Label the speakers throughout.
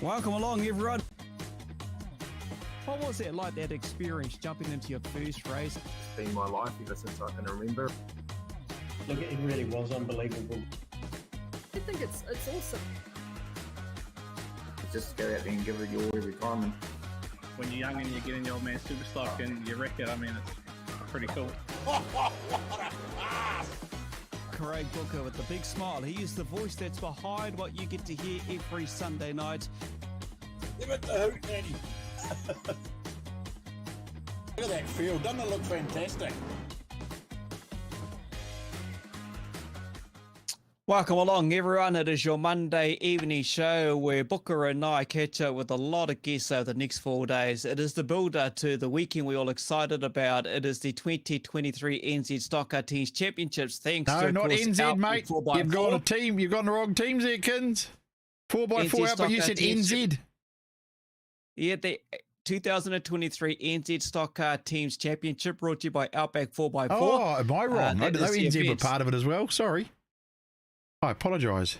Speaker 1: Welcome along, everyone. What was it like, that experience, jumping into your first race?
Speaker 2: It's been my life ever since I can remember.
Speaker 3: Look, it really was unbelievable.
Speaker 4: I think it's awesome.
Speaker 2: Just go out there and give it your every time. And
Speaker 5: when you're young and you get in your old man super stock and you wreck it, I mean, it's pretty cool.
Speaker 1: Craig Booker with the big smile. He is the voice that's behind what you get to hear every Sunday night.
Speaker 3: Give it the hoot, Daddy. Look at that field. Doesn't it look fantastic?
Speaker 1: Welcome along, everyone. It is your Monday evening show where Booker and I catch up with a lot of guests over the next 4 days. It is the build-up to the weekend we're all excited about. It is the 2023 NZ Stockcar Teams Championships. Thanks to,
Speaker 3: not
Speaker 1: course,
Speaker 3: NZ,
Speaker 1: Outback
Speaker 3: mate.
Speaker 1: 4x4.
Speaker 3: You've got a team. You've got the wrong teams there, Kins. 4x4 out, but you said NZ.
Speaker 1: Yeah, the 2023 NZ Stockcar Teams Championship brought to you by Outback 4x4.
Speaker 3: Oh, am I wrong? I didn't know NZ were part of it as well. Sorry. I apologise.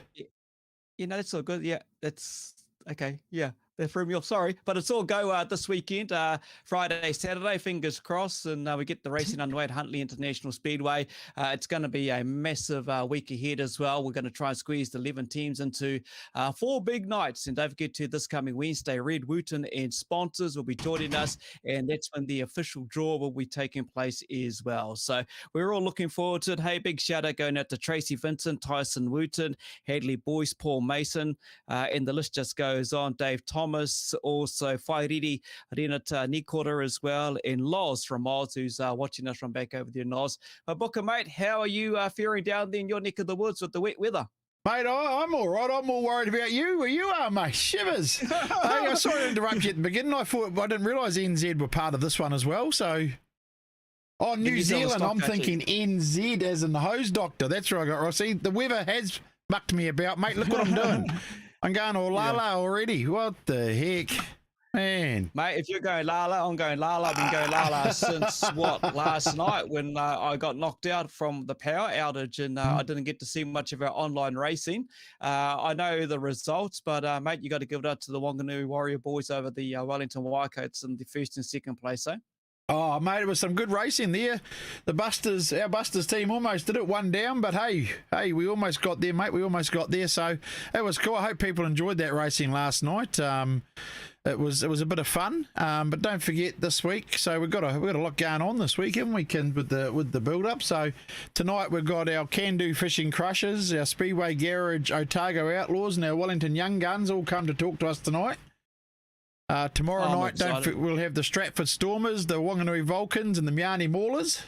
Speaker 1: You know, that's all good. Yeah, that's okay. Yeah, they threw me off. Sorry. But it's all go this weekend, Friday, Saturday, fingers crossed. And we get the racing underway at Huntly International Speedway. It's going to be a massive week ahead as well. We're going to try and squeeze the 11 teams into 4 big nights. And don't forget to this coming Wednesday, Red Wooten and sponsors will be joining us. And that's when the official draw will be taking place as well. So we're all looking forward to it. Hey, big shout out going out to Tracy Vincent, Tyson Wooten, Hadley Boyce, Paul Mason. And the list just goes on. Dave Thomas, also Whairiri, Renata Nikora as well, and Loz from Oz, who's watching us from back over there, Loz. Booker, mate, how are you faring down there in your neck of the woods with the wet weather?
Speaker 3: Mate, I'm all right. I'm more worried about you where you are, mate. Shivers. Hey, I'm sorry to interrupt you at the beginning. I didn't realise NZ were part of this one as well, so... Oh, New Zealand, I'm thinking NZ as in the hose doctor. That's where I got right. See, the weather has mucked me about, mate. Look what I'm doing. I'm going all la-la already. What the heck? Man.
Speaker 1: Mate, if you're going la-la, I'm going la-la. I've been going la-la since, last night when I got knocked out from the power outage and I didn't get to see much of our online racing. I know the results, but, mate, you got to give it up to the Wanganui Warrior boys over the Wellington Waikates in the first and second place, eh?
Speaker 3: Oh, mate, it was some good racing there. Our Busters team almost did it, one down, but hey, we almost got there, mate. We almost got there, so it was cool. I hope people enjoyed that racing last night. It was a bit of fun, but don't forget this week. So we've got a lot going on this week, haven't we, Ken, with the build up. So tonight we've got our Cando Fishing Crushers, our Speedway Garage Otago Outlaws, and our Wellington Young Guns all come to talk to us tonight. Tomorrow night, we'll have the Stratford Stormers, the Wanganui Vulcans, and the Miani Maulers.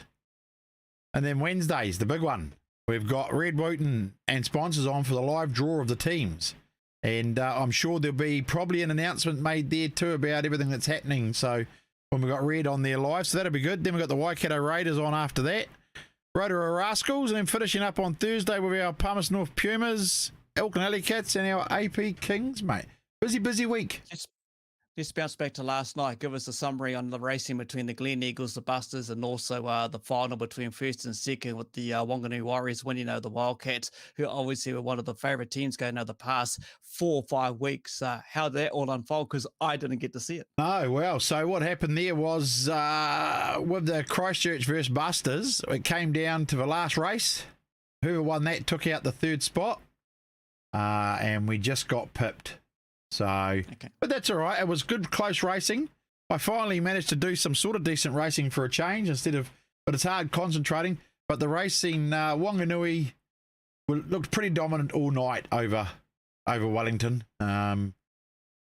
Speaker 3: And then Wednesday's the big one. We've got Red Wooten and sponsors on for the live draw of the teams. And I'm sure there'll be probably an announcement made there too about everything that's happening. So when we've got Red on there live, so that'll be good. Then we've got the Waikato Raiders on after that. Rotorua Rascals, and then finishing up on Thursday with our Palmerston North Pumas, Elkin Alley Cats, and our AP Kings, mate. Busy week.
Speaker 1: Let's bounce back to last night. Give us a summary on the racing between the Glen Eagles, the Busters, and also the final between first and second with the Wanganui Warriors winning the Wildcats, who obviously were one of the favourite teams going over the past 4 or 5 weeks. How did that all unfold? Because I didn't get to see it.
Speaker 3: Oh, well, so what happened there was with the Christchurch versus Busters, it came down to the last race. Whoever won that took out the third spot, and we just got pipped. So, okay. But that's all right. It was good, close racing. I finally managed to do some sort of decent racing for a change but it's hard concentrating. But the racing, Wanganui looked pretty dominant all night over Wellington. And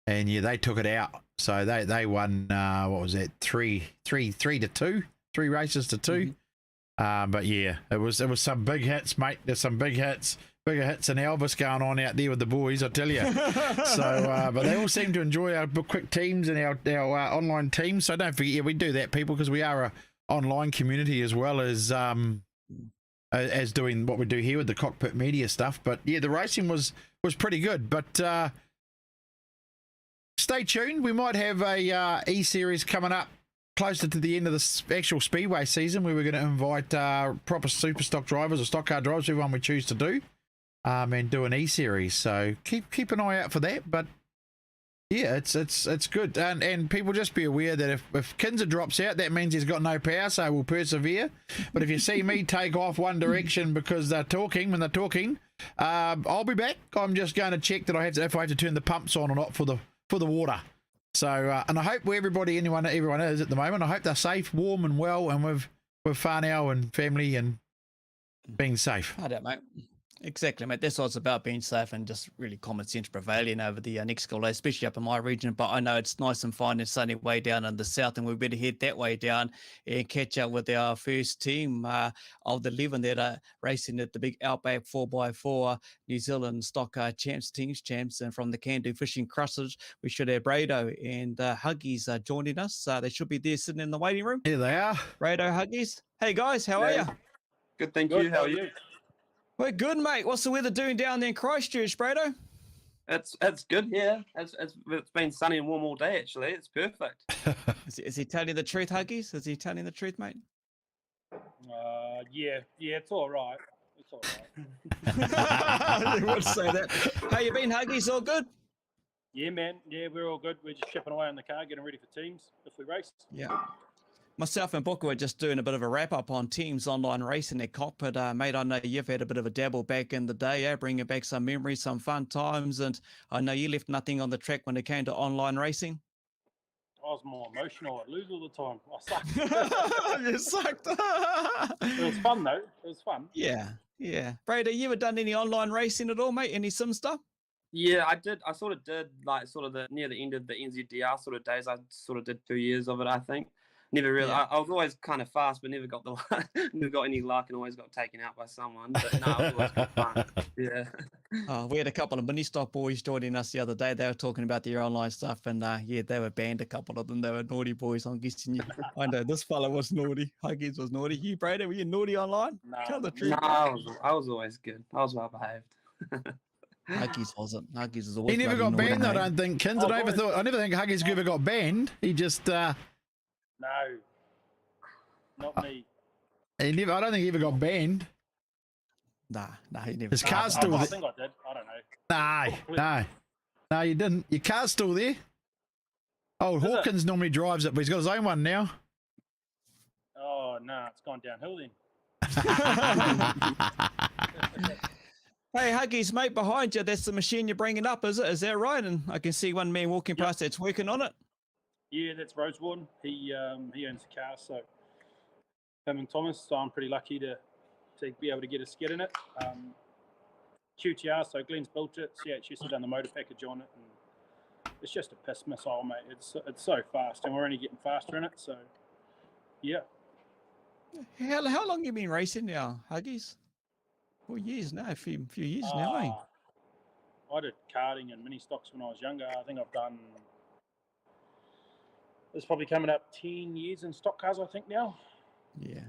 Speaker 3: yeah, they took it out. So they won, what was that? 3 to 2, 3 races to 2. But yeah, it was some big hits, mate. There's some big hits. Bigger hits than Elvis going on out there with the boys, I tell you. So, but they all seem to enjoy our quick teams and our online teams. So don't forget, we do that, people, because we are a online community as well as doing what we do here with the Kokpit media stuff. But yeah, the racing was pretty good. But stay tuned. We might have a E-Series coming up closer to the end of the actual Speedway season, we were going to invite proper super stock drivers or stock car drivers, everyone we choose to do, and do an E-Series. So keep an eye out for that. But yeah, it's good. And people just be aware that if KINSER drops out, that means he's got no power, so we'll persevere. But if you see me take off one direction because when they're talking, I'll be back. I'm just going to check that if I have to turn the pumps on or not for the water. So and I hope everyone is at the moment. I hope they're safe, warm, and well, and with whānau and family and being safe.
Speaker 1: I don't, mate. Exactly, mate. That's what it's about, being safe and just really common sense prevailing over the next couple of days, especially up in my region. But I know it's nice and fine and sunny way down in the south, and we better head that way down and catch up with our first team of the 11 that are racing at the big Outback 4x4 New Zealand Stockcar teams champs. And from the Cando Fishing Crushers, we should have Brado and Huggies joining us. They should be there sitting in the waiting room.
Speaker 3: Here they are.
Speaker 1: Brado, Huggies. Hey, guys, how are you?
Speaker 6: Good, thank you. How are you?
Speaker 1: We're good, mate. What's the weather doing down there in Christchurch, Brado?
Speaker 6: It's good, yeah. It's been sunny and warm all day, actually. It's perfect.
Speaker 1: Is he telling you the truth, Huggies? Is he telling you the truth, mate?
Speaker 5: Yeah, it's all right. It's all right.
Speaker 1: I would say that. How you been, Huggies? All good?
Speaker 5: Yeah, man. Yeah, we're all good. We're just chipping away on the car, getting ready for teams if we race.
Speaker 1: Yeah. Myself and Booker were just doing a bit of a wrap-up on teams online racing at Kokpit. Mate, I know you've had a bit of a dabble back in the day, bringing back some memories, some fun times, and I know you left nothing on the track when it came to online racing.
Speaker 5: I was more emotional. I lose all the time. I sucked.
Speaker 1: You sucked.
Speaker 5: It was fun, though. It was fun.
Speaker 1: Yeah. Brady, you ever done any online racing at all, mate? Any sim stuff?
Speaker 6: Yeah, I did. I sort of did, like, near the end of the NZDR sort of days. I sort of did 2 years of it, I think. Never really.
Speaker 1: Yeah.
Speaker 6: I was always kind of fast, but never got never got any luck, and always got taken out by someone. But no, it was always good fun. Yeah.
Speaker 1: We had a couple of mini stock boys joining us the other day. They were talking about their online stuff, and they were banned. A couple of them. They were naughty boys. I'm guessing you. I know this fella was naughty. Huggies was naughty. You, Brady, were you naughty online?
Speaker 5: No.
Speaker 1: Tell the truth.
Speaker 6: No, I was always good. I was well behaved.
Speaker 1: Huggies wasn't. Huggies was always.
Speaker 3: He never got
Speaker 1: bloody
Speaker 3: banned,
Speaker 1: naughty,
Speaker 3: I don't think. KINSER, I never think Huggies ever got banned. He just
Speaker 5: No. Not me.
Speaker 3: I don't think he ever got banned.
Speaker 1: Nah, he never.
Speaker 3: His car's still
Speaker 5: I
Speaker 3: there.
Speaker 5: think I did. I don't know.
Speaker 3: No, you didn't. Your car's still there. Oh, Hawkins normally drives it, but he's got his own one now.
Speaker 5: Oh, no, it's gone downhill then.
Speaker 1: Hey, Huggies, mate, behind you, that's the machine you're bringing up, is it? Is that right? And I can see one man walking past that's working on it.
Speaker 5: Yeah, that's Rosewarden. He owns the car, so him and Thomas. So I'm pretty lucky to be able to get a skid in it. QTR, so Glenn's built it. CHS have done the motor package on it, and it's just a piss missile, mate. It's so fast, and we're only getting faster in it. So yeah.
Speaker 1: How long you been racing now, Huggies? 4 years now, a few years now, eh?
Speaker 5: I did karting and mini stocks when I was younger. I think I've done. It's probably coming up 10 years in stock cars, I think, now.
Speaker 1: Yeah.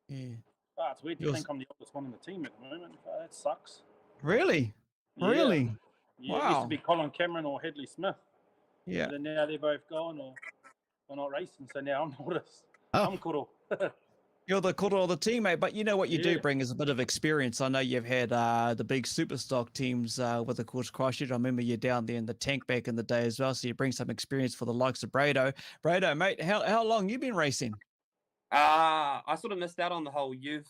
Speaker 5: It's weird to think I'm the oldest one in the team at the moment. That sucks.
Speaker 1: Really?
Speaker 5: Yeah.
Speaker 1: Really?
Speaker 5: Yeah,
Speaker 1: Wow.
Speaker 5: It used to be Colin Cameron or Hadley Smith.
Speaker 1: Yeah.
Speaker 5: And now they're both gone or not racing, so now I'm the oldest.
Speaker 3: Oh.
Speaker 5: I'm Kuro.
Speaker 1: You're the quarter of the team, mate. But you know what you do
Speaker 5: Yeah.
Speaker 1: bring is a bit of experience. I know you've had the big super stock teams with the course Christchurch. I remember you down there in the tank back in the day as well. So you bring some experience for the likes of Brado. Brado, mate, how long you been racing?
Speaker 6: I sort of missed out on the whole youth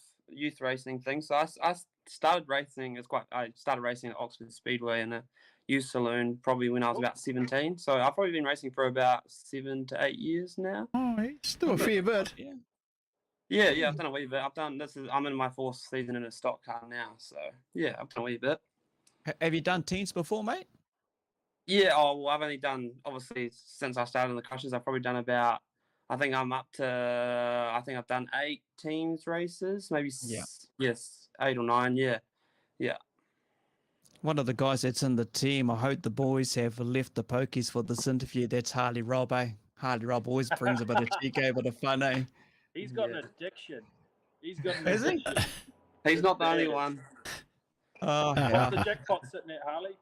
Speaker 6: racing thing. So I started racing. I started racing at Oxford Speedway in a youth saloon probably when I was about 17. So I've probably been racing for about 7 to 8 years now.
Speaker 3: Oh, it's still a fair bit.
Speaker 6: Yeah. I've done a wee bit. I'm in my 4th season in a stock car now. So yeah, I've done a wee bit.
Speaker 1: Have you done teams before, mate?
Speaker 6: Yeah. Oh, well, I've only done, obviously, since I started in the crushes, I've probably done about. I think I've done 8 teams races, maybe. Yes, 8 or 9. Yeah.
Speaker 1: One of the guys that's in the team, I hope the boys have left the pokies for this interview. That's Harley Rob, eh? Harley Rob always brings a bit of cheek, a bit of fun, eh?
Speaker 5: He's got an addiction. He's got an
Speaker 1: Is he?
Speaker 5: addiction.
Speaker 6: He's not the only one.
Speaker 1: Oh,
Speaker 5: What's the jackpot sitting at, Harley?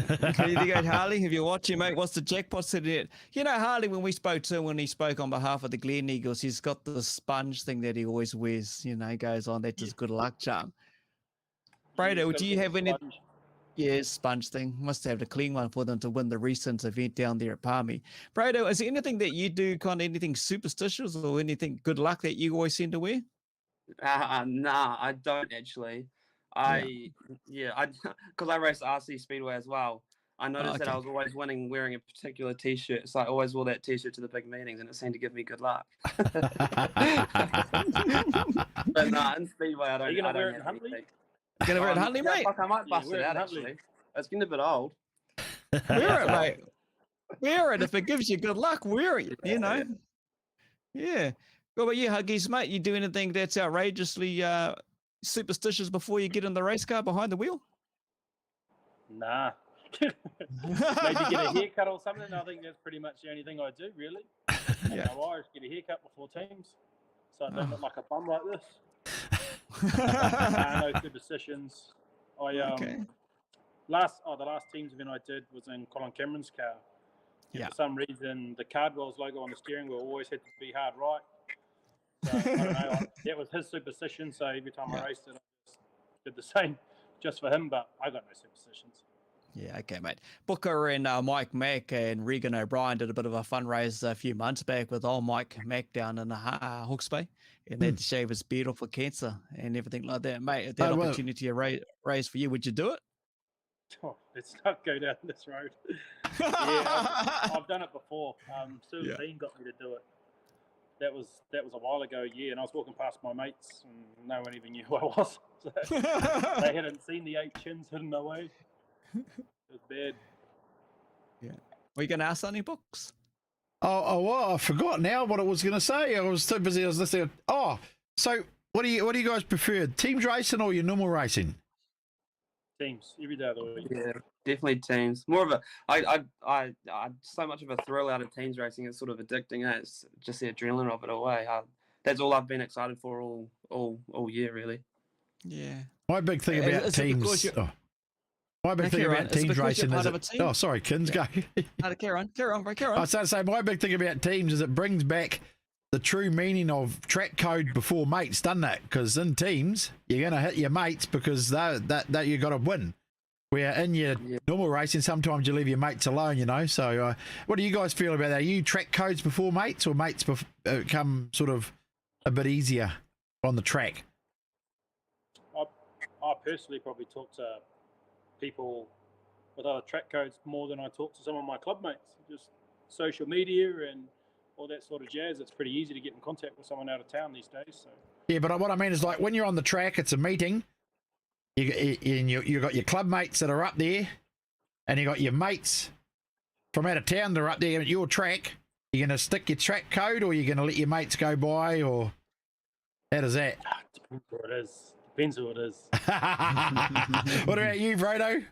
Speaker 1: There you go, Harley. If you're watching, mate, what's the jackpot sitting at? You know, Harley, when we spoke to him, when he spoke on behalf of the Glen Eagles, he's got the sponge thing that he always wears. You know, he goes on. That's his good luck charm. Brado, do you have any? Yeah, sponge thing. Must have the clean one for them to win the recent event down there at Palmy. Brado, is there anything that you do, kind of anything superstitious or anything good luck that you always seem to wear?
Speaker 6: Nah, I don't actually. Because I race RC Speedway as well. I noticed that I was always winning wearing a particular T-shirt, so I always wore that T-shirt to the big meetings, and it seemed to give me good luck. But nah, in Speedway, I don't.
Speaker 5: Are you gonna
Speaker 6: I
Speaker 5: wear
Speaker 6: don't
Speaker 5: it in
Speaker 6: have
Speaker 5: Huntley?
Speaker 6: anything.
Speaker 1: Gonna wear it, Huntley, mate?
Speaker 6: Fuck, I might bust
Speaker 5: wear
Speaker 6: it
Speaker 5: it
Speaker 6: out
Speaker 5: in Huntley.
Speaker 6: actually. It's getting a bit old.
Speaker 1: Wear it, mate. Wear it. If it gives you good luck, wear it, you know. Yeah. What about you, Huggies, mate? You do anything that's outrageously superstitious before you get in the race car behind the wheel?
Speaker 5: Nah. Maybe get a haircut or something. I think that's pretty much the only thing I do, really.
Speaker 1: Yeah.
Speaker 5: No Irish, get a haircut before teams, so I don't look like a bum like this. No superstitions. The last teams event I did was in Colin Cameron's car.
Speaker 1: Yeah.
Speaker 5: For some reason, the Cardwell's logo on the steering wheel always had to be hard right. So, I don't know. That was his superstition. So every time I raced it, I just did the same just for him. But I got no superstitions.
Speaker 1: Yeah, okay, mate. Booker and Mike Mack and Regan O'Brien did a bit of a fundraiser a few months back with old Mike Mack down in Hawke's Bay, and they had to shave his beard off for cancer and everything like that, mate. If that opportunity to raise for you, would you do it?
Speaker 5: Oh, let's not go down this road. I've done it before. Sue Dean got me to do it. That was a while ago, and I was walking past my mates, and no one even knew who I was. So they hadn't seen the 8 chins hidden away. It was bad.
Speaker 1: Yeah. Were you going to ask something, Books?
Speaker 3: Well, I forgot now what I was going to say. I was too busy. I was listening. So what do you guys prefer? Teams racing or your normal racing?
Speaker 5: Teams every day of the week.
Speaker 6: Yeah, definitely teams. More of a, I so much of a thrill out of teams racing. It's sort of addicting. It's just the adrenaline of it away. That's all I've been excited for all year, really.
Speaker 1: Yeah.
Speaker 3: My big thing about teams. My big thing about teams racing is sorry, Kins, go.
Speaker 1: Carry on.
Speaker 3: I was going to say, my big thing about teams is it brings back the true meaning of track code before mates, doesn't it? Because in teams, you're going to hit your mates because that you got to win. Where in your normal racing, sometimes you leave your mates alone, you know. So what do you guys feel about that? Are you track codes before mates, or mates come sort of a bit easier on the track?
Speaker 5: I personally probably talk to people with other track codes more than I talk to some of my club mates. Just social media and all that sort of jazz. It's pretty easy to get in contact with someone out of town these days. So
Speaker 3: yeah, but what I mean is, like, when you're on the track, it's a meeting. You got your club mates that are up there, and you got your mates from out of town that are up there at your track. You're going to stick your track code, or you're going to let your mates go by, or how does that?
Speaker 5: Depends what it is. Depends who it is.
Speaker 3: What about you, Brodo?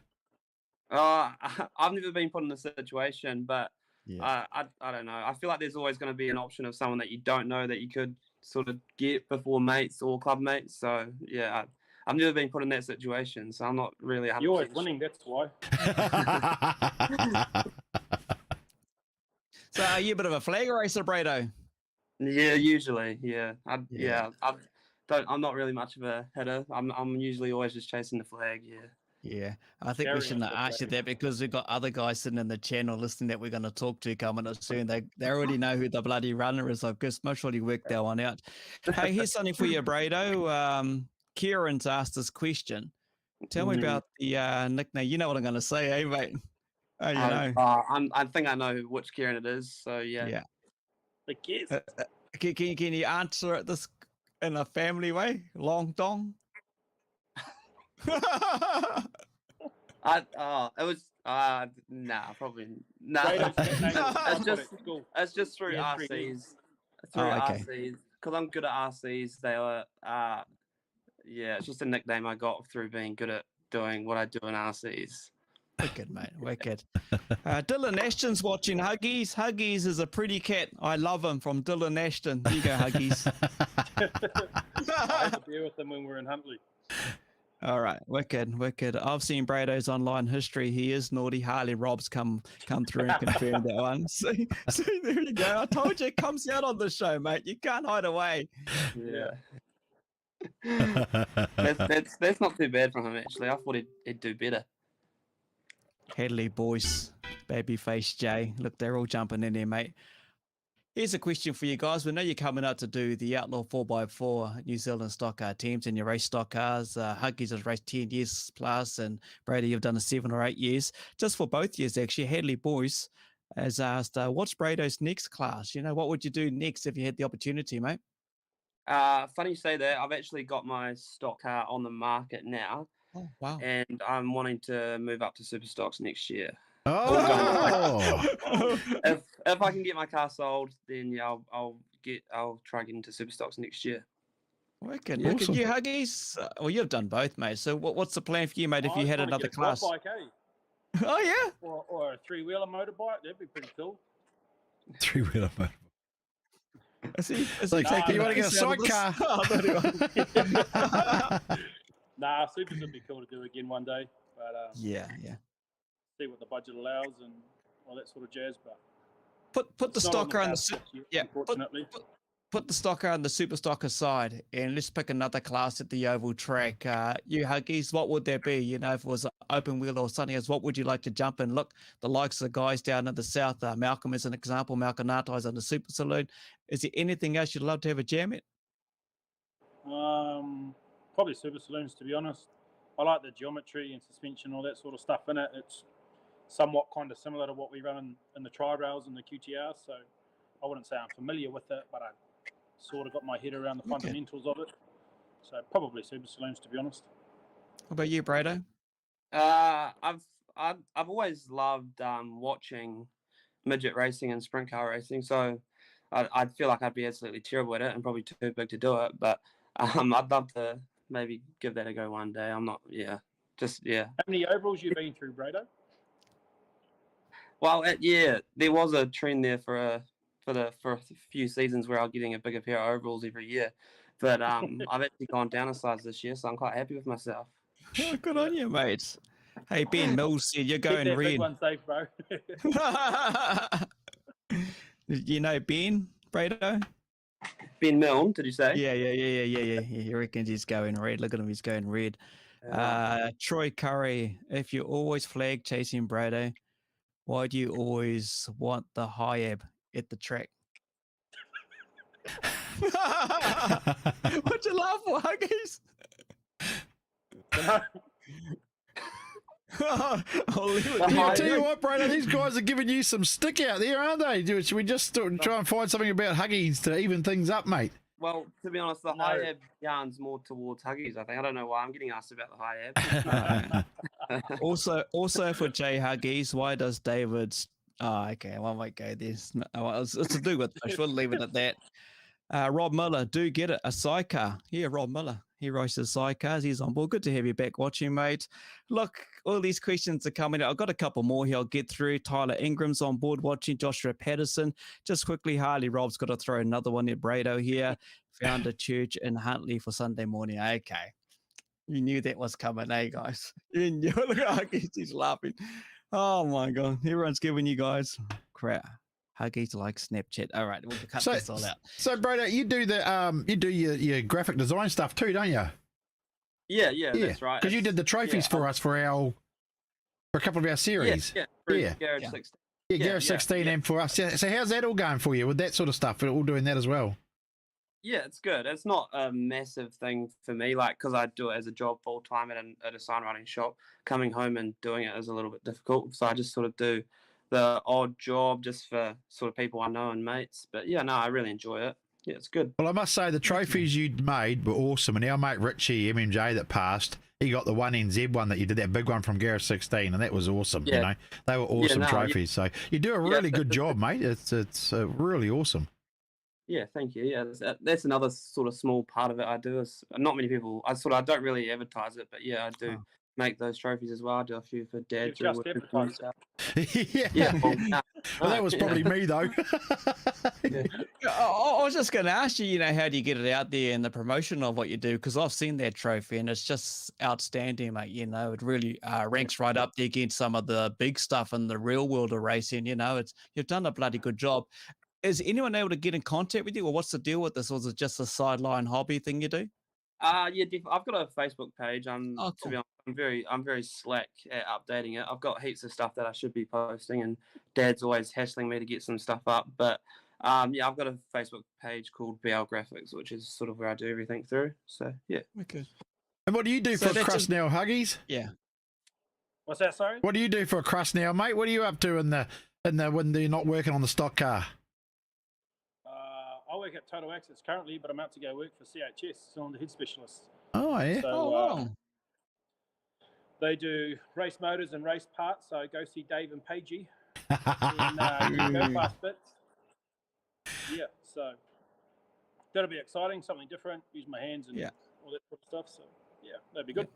Speaker 6: I've never been put in this situation, but I don't know. I feel like there's always going to be an option of someone that you don't know that you could sort of get before mates or club mates. So yeah, I've never been put in that situation, so I'm not really.
Speaker 5: You're always winning, that's why.
Speaker 1: So are you a bit of a flag racer, Brado?
Speaker 6: Yeah, usually. Yeah, I'm not really much of a hitter. I'm usually always just chasing the flag. Yeah.
Speaker 1: Yeah, I think we shouldn't have asked you that because we've got other guys sitting in the channel listening that we're going to talk to coming up soon. They already know who the bloody runner is. I've just most probably worked that one out. Hey, here's something for you, Brado. Kieran's asked this question. Tell me about the nickname. You know what I'm going to say, eh, mate? Oh, you know.
Speaker 6: I think I know which Kieran it is. So yeah.
Speaker 1: Yeah.
Speaker 5: I guess.
Speaker 1: Can you answer it this in a family way? Long dong.
Speaker 6: It was probably nah. It's just through RCs. RCs, because I'm good at RCs. They were it's just a nickname I got through being good at doing what I do in RCs.
Speaker 1: Wicked, mate. Wicked. Dylan Ashton's watching. Huggies. Huggies is a pretty cat. I love him. From Dylan Ashton. Here you go, Huggies.
Speaker 5: I had to deal with him when we were in Huntley.
Speaker 1: All right, wicked, wicked. I've seen Brado's online history. He is naughty. Harley Rob's come through and confirmed that one. See, there you go. I told you it comes out on the show, mate. You can't hide away.
Speaker 6: Yeah. That's not too bad from him actually. I thought he'd do better.
Speaker 1: Headley Boyce, Babyface Jay. Look, they're all jumping in there, mate. Here's a question for you guys. We know you're coming out to do the Outlaw 4x4 New Zealand stock car teams and you race stock cars. Huggies has raced 10 years plus, and Brady, you've done a 7 or 8 years. Just for both years, actually, Hadley Boyce has asked, what's Brado's next class? You know, what would you do next if you had the opportunity, mate?
Speaker 6: Funny you say that. I've actually got my stock car on the market now.
Speaker 1: Oh, wow.
Speaker 6: And I'm wanting to move up to super stocks next year.
Speaker 3: Oh,
Speaker 6: If I can get my car sold, then yeah, I'll try get into super stocks next year.
Speaker 1: Wicked.
Speaker 3: Awesome.
Speaker 1: Wicked. You, Huggies? Well, you've done both, mate. So what's the plan for you, mate, if you had another class?
Speaker 5: Bike, eh?
Speaker 1: Oh, yeah?
Speaker 5: Or a 3-wheeler motorbike, that'd be pretty cool.
Speaker 3: 3-wheeler motor.
Speaker 1: Is he
Speaker 3: Like,
Speaker 1: taking
Speaker 3: you want to
Speaker 1: the
Speaker 3: get a
Speaker 1: piss out
Speaker 3: sidecar?
Speaker 1: of this? Oh,
Speaker 5: Nah, supers would be cool to do again one day, but
Speaker 1: yeah.
Speaker 5: see what the budget allows and all that sort of jazz. But
Speaker 1: Put the
Speaker 5: it's not on
Speaker 1: stock car on the
Speaker 5: cards this year,
Speaker 1: yeah,
Speaker 5: unfortunately.
Speaker 1: put the stock car and the super stock aside, and let's pick another class at the oval track. You Huggies, what would there be? You know, if it was an open wheel or something else, what would you like to jump in? Look, the likes of the guys down in the south, Malcolm is an example. Malcolm Nartai's on the super saloon. Is there anything else you'd love to have a jam at?
Speaker 5: Probably super saloons, to be honest. I like the geometry and suspension, all that sort of stuff in it. It's somewhat kind of similar to what we run in the tri-rails and the QTR, so I wouldn't say I'm familiar with it, but I sort of got my head around the fundamentals of it. So probably super saloons, to be honest.
Speaker 1: What about you, Brado?
Speaker 6: I've always loved watching midget racing and sprint car racing, so I'd feel like I'd be absolutely terrible at it and probably too big to do it. But I'd love to maybe give that a go one day. I'm not,
Speaker 5: How many overalls you been through, Brado?
Speaker 6: Well, there was a trend there for a few seasons where I was getting a bigger pair of overalls every year, but I've actually gone down a size this year, so I'm quite happy with myself.
Speaker 1: Oh, good on you, mate. Hey, Ben Mills said you're going
Speaker 5: Keep that
Speaker 1: red.
Speaker 5: big one safe, bro.
Speaker 1: You know Ben, Brado?
Speaker 6: Ben Milne, did you say?
Speaker 1: Yeah. He reckons he's going red. Look at him, he's going red. Troy Curry, if you always flag chasing Brado, why do you always want the high ab at the track? What'd you laugh for, Huggies? I'll leave it there.
Speaker 3: I'll tell you what, Brado, these guys are giving you some stick out there, aren't they? Should we just try and find something about Huggies to even things up, mate?
Speaker 6: Well, to be honest, the high ab yarn's more towards Huggies, I think. I don't know why I'm getting asked about the high ab.
Speaker 1: Also for Jay Huggies, why does David's... Oh, okay, I won't go this. It's to do with fish. We'll leave it at that. Rob Miller, do get it, a sidecar. Yeah, Rob Miller. He races sidecars. He's on board. Good to have you back watching, mate. Look, all these questions are coming out. I've got a couple more here I'll get through. Tyler Ingram's on board watching. Joshua Patterson. Just quickly, Harley Rob's got to throw another one at Brado here. Found a church in Huntley for Sunday morning. Okay. You knew that was coming, eh, guys? You knew. Look at Huggies. He's laughing. Oh, my God. Everyone's giving you guys crap. Huggies like Snapchat. All right, we'll cut this all out.
Speaker 3: So, Brado, you do your graphic design stuff too, don't you?
Speaker 6: Yeah, that's right.
Speaker 3: Because you did the trophies for us for a couple of our series.
Speaker 6: Garage 16.
Speaker 3: Yeah, Garage 16 and for us. Yeah. So how's that all going for you with that sort of stuff? We're all doing that as well.
Speaker 6: Yeah, it's good. It's not a massive thing for me, like, because I do it as a job full time at a sign writing shop. Coming home and doing it is a little bit difficult, so I just sort of do the odd job just for sort of people I know and mates. But yeah, no, I really enjoy it. Yeah, it's good.
Speaker 3: Well, I must say the trophies you made were awesome. And our mate Richie MMJ that passed, he got the 1NZ one that you did, that big one from Garage 16, and that was awesome.
Speaker 6: Yeah.
Speaker 3: You know, they were awesome trophies. So you do a really good job, mate. It's really awesome.
Speaker 6: Yeah, thank you. Yeah, that's another sort of small part of it I do. Is not many people. I don't really advertise it, but yeah, I do make those trophies as well. I do a few for Dad.
Speaker 5: You've
Speaker 6: through
Speaker 5: just
Speaker 6: work and
Speaker 5: advertised.
Speaker 6: stuff.
Speaker 3: yeah.
Speaker 6: Yeah,
Speaker 3: Well, that was probably me though.
Speaker 1: I was just going to ask you, how do you get it out there and the promotion of what you do? Because I've seen that trophy and it's just outstanding, mate. It really ranks right up there against some of the big stuff in the real world of racing. You've done a bloody good job. Is anyone able to get in contact with you, or what's the deal with this? Or is it just a sideline hobby thing you do?
Speaker 6: Yeah, I've got a Facebook page.
Speaker 1: Oh,
Speaker 6: To
Speaker 1: cool.
Speaker 6: be honest, I'm very slack at updating it. I've got heaps of stuff that I should be posting, and Dad's always hassling me to get some stuff up. But yeah, I've got a Facebook page called BL Graphics, which is sort of where I do everything through. So yeah.
Speaker 1: Okay.
Speaker 3: And what do you do
Speaker 1: So
Speaker 3: for a
Speaker 1: that's
Speaker 3: crust
Speaker 1: just-
Speaker 3: now, Huggies?
Speaker 1: Yeah.
Speaker 5: What's that? Sorry.
Speaker 3: What do you do for a crust now, mate? What are you up to when you're not working on the stock car?
Speaker 5: I work at Total Access currently, but I'm out to go work for CHS, cylinder head specialist.
Speaker 3: Oh yeah.
Speaker 5: So
Speaker 1: Oh, wow.
Speaker 5: they do race motors and race parts. So go see Dave and Pagey and go past bits. Yeah, so that'll be exciting, something different. Use my hands and
Speaker 1: Yeah.
Speaker 5: all that sort of stuff. So yeah, that'd be good.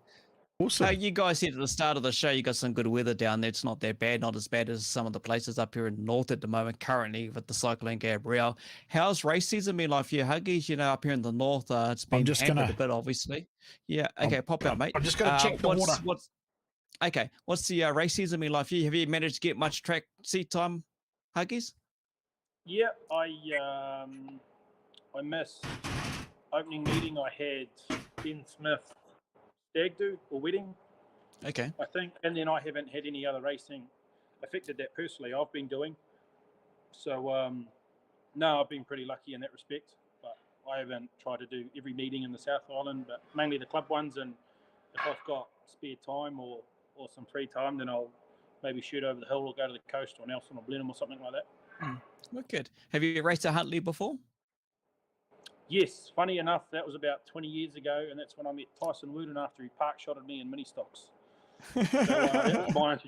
Speaker 3: Awesome.
Speaker 1: You guys said at the start of the show you got some good weather down there. It's not that bad, not as bad as some of the places up here in the north at the moment currently with the Cyclone Gabrielle. How's race season been like for you, Huggies? Up here in the north, it's been
Speaker 3: just
Speaker 1: hampered
Speaker 3: gonna-
Speaker 1: a bit, obviously. Yeah, okay, pop out, mate.
Speaker 3: I'm just gonna check the water.
Speaker 1: Okay, what's the race season been like for you? Have you managed to get much track seat time, Huggies?
Speaker 5: Yeah, I missed opening meeting. I had Ben Smith stag do or wedding,
Speaker 1: Okay.
Speaker 5: I think, and then I haven't had any other racing affected that personally. I've been doing so. No, I've been pretty lucky in that respect. But I haven't tried to do every meeting in the South Island, but mainly the club ones. And if I've got spare time or some free time, then I'll maybe shoot over the hill or go to the coast or Nelson or Blenheim or something like that.
Speaker 1: Well, good. Have you raced at Huntley before?
Speaker 5: Yes, funny enough, that was about 20 years ago, and that's when I met Tyson Wooden after he park shotted me in mini stocks. So that was my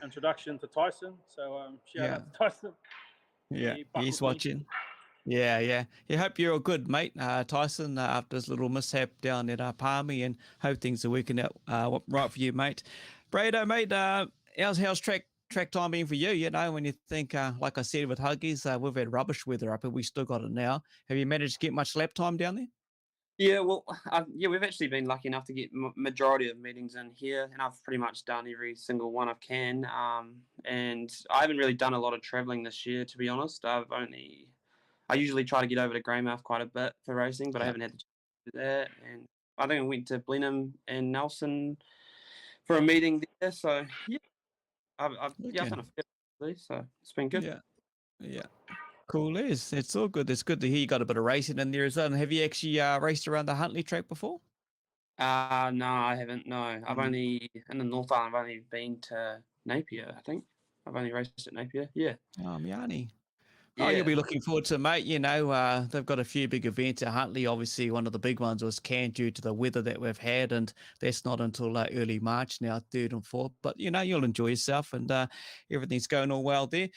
Speaker 5: introduction to Tyson. So shout out to Tyson.
Speaker 1: Yeah,
Speaker 5: He buckled
Speaker 1: he's
Speaker 5: me.
Speaker 1: watching. Yeah. I hope you're all good, mate, Tyson, after this little mishap down at Palmy, and hope things are working out right for you, mate. Brado, mate, how's track time been for you? When you think, like I said with Huggies, we've had rubbish weather up, but we still got it now. Have you managed to get much lap time down there?
Speaker 6: Yeah, well, we've actually been lucky enough to get majority of meetings in here, and I've pretty much done every single one I can. And I haven't really done a lot of travelling this year, to be honest. I usually try to get over to Greymouth quite a bit for racing, but I haven't had to do that. And I think I went to Blenheim and Nelson for a meeting there. So yeah, I've done a fair bit, so it's been good.
Speaker 1: Yeah. Cool is. It's all good. It's good to hear you got a bit of racing in there as well. And have you actually raced around the Huntley track before?
Speaker 6: No, I haven't. No, I've only in the North Island. I've only been to Napier. I think I've only raced at Napier. Yeah.
Speaker 1: Oh, Miani.
Speaker 6: Yeah.
Speaker 1: Oh, you'll be looking forward to it, mate. They've got a few big events at Huntley. Obviously, one of the big ones was canned due to the weather that we've had, and that's not until early March now, 3rd and 4th. But, you'll enjoy yourself, and everything's going all well there.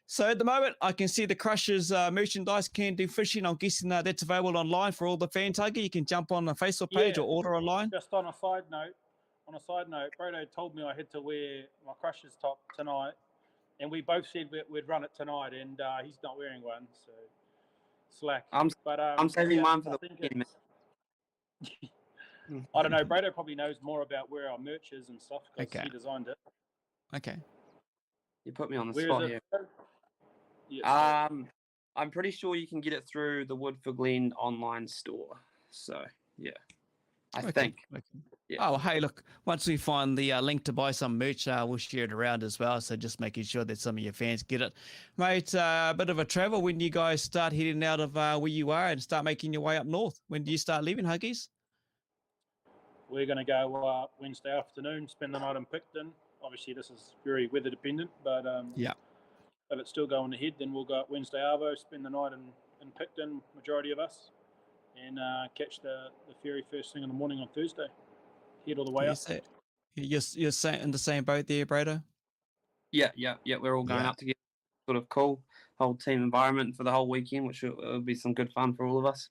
Speaker 1: So at the moment, I can see the Crushers merchandise, Can Do Fishing. I'm guessing that's available online for all the fans, Huggy. You can jump on the Facebook page or order online.
Speaker 5: Just on a side note, Brodo told me I had to wear my Crushers top tonight, and we both said we'd run it tonight, and he's not wearing one, so slack.
Speaker 6: I'm saving mine for
Speaker 5: I
Speaker 6: the
Speaker 5: think
Speaker 6: weekend.
Speaker 5: I don't know. Brodo probably knows more about where our merch is and stuff because
Speaker 1: Okay.
Speaker 5: he designed it.
Speaker 1: Okay.
Speaker 6: You put me on the
Speaker 5: Where
Speaker 6: spot
Speaker 5: is
Speaker 6: here.
Speaker 5: it? Yeah,
Speaker 6: I'm pretty sure you can get it through the Woodford Glen online store. So yeah, I think.
Speaker 1: Okay.
Speaker 6: Yeah.
Speaker 1: Oh, hey, look, once we find the link to buy some merch, we'll share it around as well. So just making sure that some of your fans get it. Mate, a bit of a travel when you guys start heading out of where you are and start making your way up north. When do you start leaving, Huggies?
Speaker 5: we're going to go Wednesday afternoon, spend the night in Picton. Obviously, this is very weather dependent, but if it's still going ahead, then we'll go up Wednesday Arvo, spend the night in Picton, majority of us, and catch the ferry first thing in the morning on Thursday. Head all the way up.
Speaker 1: You're in the same boat there, Brado?
Speaker 6: Yeah. We're all going up together. Sort of cool whole team environment for the whole weekend, which will be some good fun for all of us.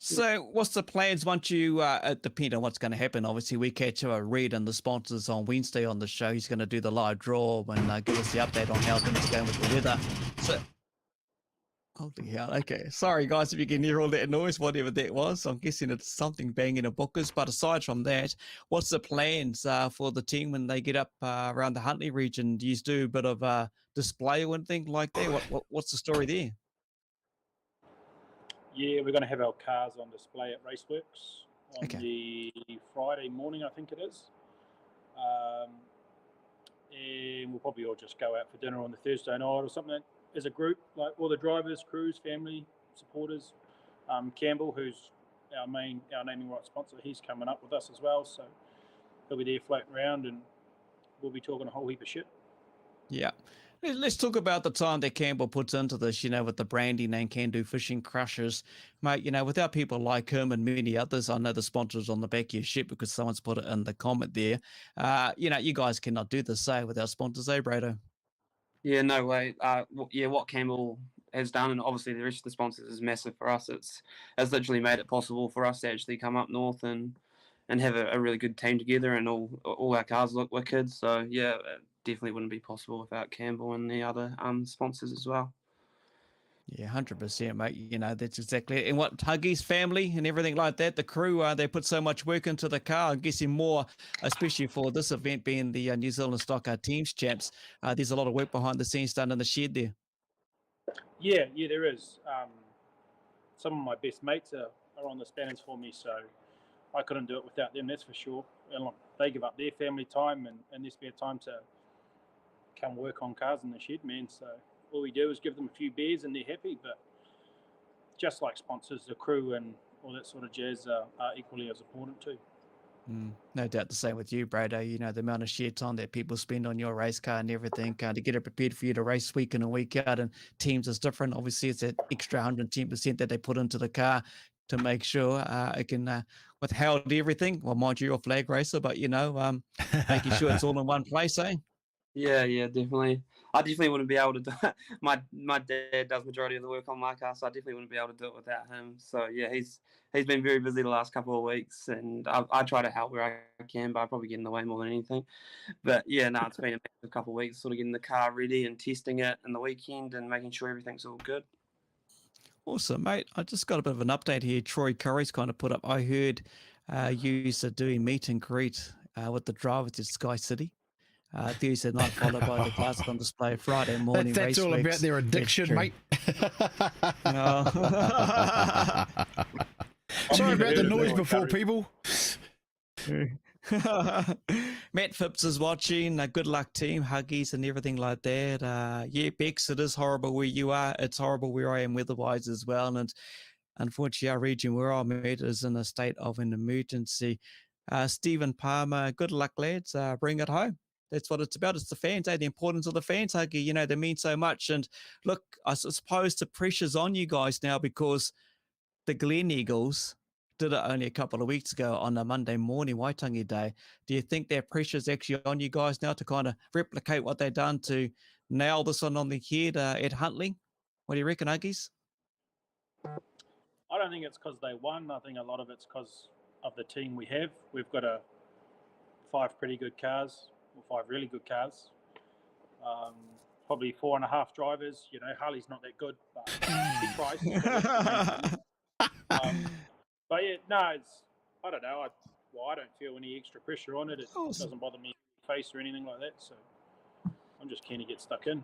Speaker 1: So, what's the plans once you, depend on what's going to happen? Obviously, we catch Reed and the sponsors on Wednesday on the show. He's going to do the live draw and give us the update on how things are going with the weather. So, holy hell. Okay. Sorry, guys, if you can hear all that noise, whatever that was. I'm guessing it's something banging a bookers. But aside from that, what's the plans for the team when they get up around the Huntly region? Do you do a bit of display or anything like that? What's the story there?
Speaker 5: Yeah, we're going to have our cars on display at Raceworks on
Speaker 1: Okay.
Speaker 5: the Friday morning, I think it is. And we'll probably all just go out for dinner on the Thursday night or something as a group, like all the drivers, crews, family, supporters. Campbell, who's our naming rights sponsor, he's coming up with us as well. So he'll be there floating around and we'll be talking a whole heap of shit.
Speaker 1: Yeah. Let's talk about the time that Campbell puts into this, with the branding and Can-Do Fishing Crushers. Mate, without people like him and many others, I know the sponsors on the back of your ship because someone's put it in the comment there. You guys cannot do this, without sponsors, Brado?
Speaker 6: Yeah, no way. What Campbell has done, and obviously the rest of the sponsors, is massive for us. It's literally made it possible for us to actually come up north and have a really good team together, and all our cars look wicked. So yeah, it definitely wouldn't be possible without Campbell and the other sponsors as well.
Speaker 1: Yeah, 100%, mate. That's exactly it. And what Huggy's family and everything like that, the crew, they put so much work into the car. I'm guessing more, especially for this event being the New Zealand Stockcar Teams Champs. There's a lot of work behind the scenes done in the shed there.
Speaker 5: Yeah, there is. Some of my best mates are on the spanners for me, so I couldn't do it without them, that's for sure. And look, they give up their family time and their spare time to come work on cars in the shed, man. So all we do is give them a few beers and they're happy. But just like sponsors, the crew and all that sort of jazz are equally as important too.
Speaker 1: No doubt the same with you, Brado. The amount of share time that people spend on your race car and everything to get it prepared for you to race week in and week out. And teams is different. Obviously, it's that extra 110% that they put into the car to make sure it can withhold everything. Well, mind you, you're a flag racer, but making sure it's all in one place, eh?
Speaker 6: Yeah, definitely. I definitely wouldn't be able to do it. My dad does majority of the work on my car, so I definitely wouldn't be able to do it without him. So yeah, he's been very busy the last couple of weeks, and I try to help where I can, but I probably get in the way more than anything. But yeah, no, it's been a couple of weeks, sort of getting the car ready and testing it in the weekend and making sure everything's all good.
Speaker 1: Awesome, mate. I just got a bit of an update here. Troy Curry's kind of put up. I heard you are doing meet and greet with the drivers at Sky City. Thursday night, followed by the class on display Friday morning.
Speaker 3: That's all about their addiction, mate.
Speaker 1: No.
Speaker 3: Sorry about the noise before, people.
Speaker 1: Matt Phipps is watching. Good luck, team. Huggies and everything like that. Yeah, Bex, it is horrible where you are. It's horrible where I am weather-wise as well. And unfortunately, our region where I'm at is in a state of an emergency. Stephen Palmer, good luck, lads. Bring it home. That's what it's about. It's the fans, the importance of the fans, Huggy. They mean so much. And look, I suppose the pressure's on you guys now because the Glen Eagles did it only a couple of weeks ago on a Monday morning, Waitangi Day. Do you think that pressure's actually on you guys now to kind of replicate what they've done to nail this one on the head at Huntly? What do you reckon, Huggies?
Speaker 5: I don't think it's because they won. I think a lot of it's because of the team we have. We've got 5 pretty good cars. 5 really good cars. Probably 4.5 drivers. Harley's not that good, but he tries. But yeah, no, I don't know. I don't feel any extra pressure on it. It doesn't bother me face or anything like that. So I'm just keen to get stuck in.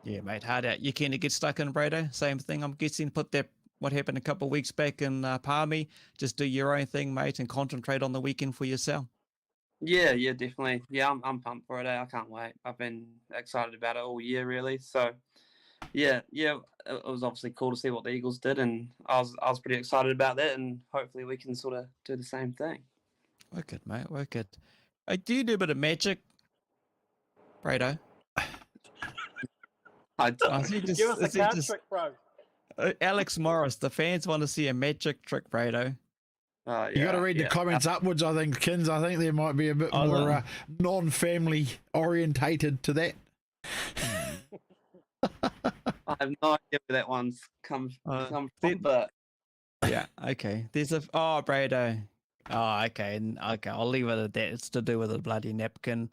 Speaker 1: Yeah, mate, hard out. You keen to get stuck in, Brado? Same thing. I'm guessing put that what happened a couple of weeks back in Palmy. Just do your own thing, mate, and concentrate on the weekend for yourself.
Speaker 6: Yeah, definitely. Yeah, I'm pumped for it. I can't wait. I've been excited about it all year, really. So, yeah, it was obviously cool to see what the Eagles did, and I was pretty excited about that, and hopefully we can sort of do the same thing.
Speaker 1: Wicked, mate, wicked. Do you do a bit of magic, Brado?
Speaker 6: I don't.
Speaker 5: Give us a card trick, bro.
Speaker 1: Alex Morris, the fans want to see a magic trick, Brado.
Speaker 3: You got to read the comments upwards, I think, Kins. I think there might be a bit more non-family orientated to that.
Speaker 6: I have no idea where that one's come from, but
Speaker 1: Yeah. Okay. There's a Brado. Oh, okay. Okay. I'll leave it at that. It's to do with a bloody napkin.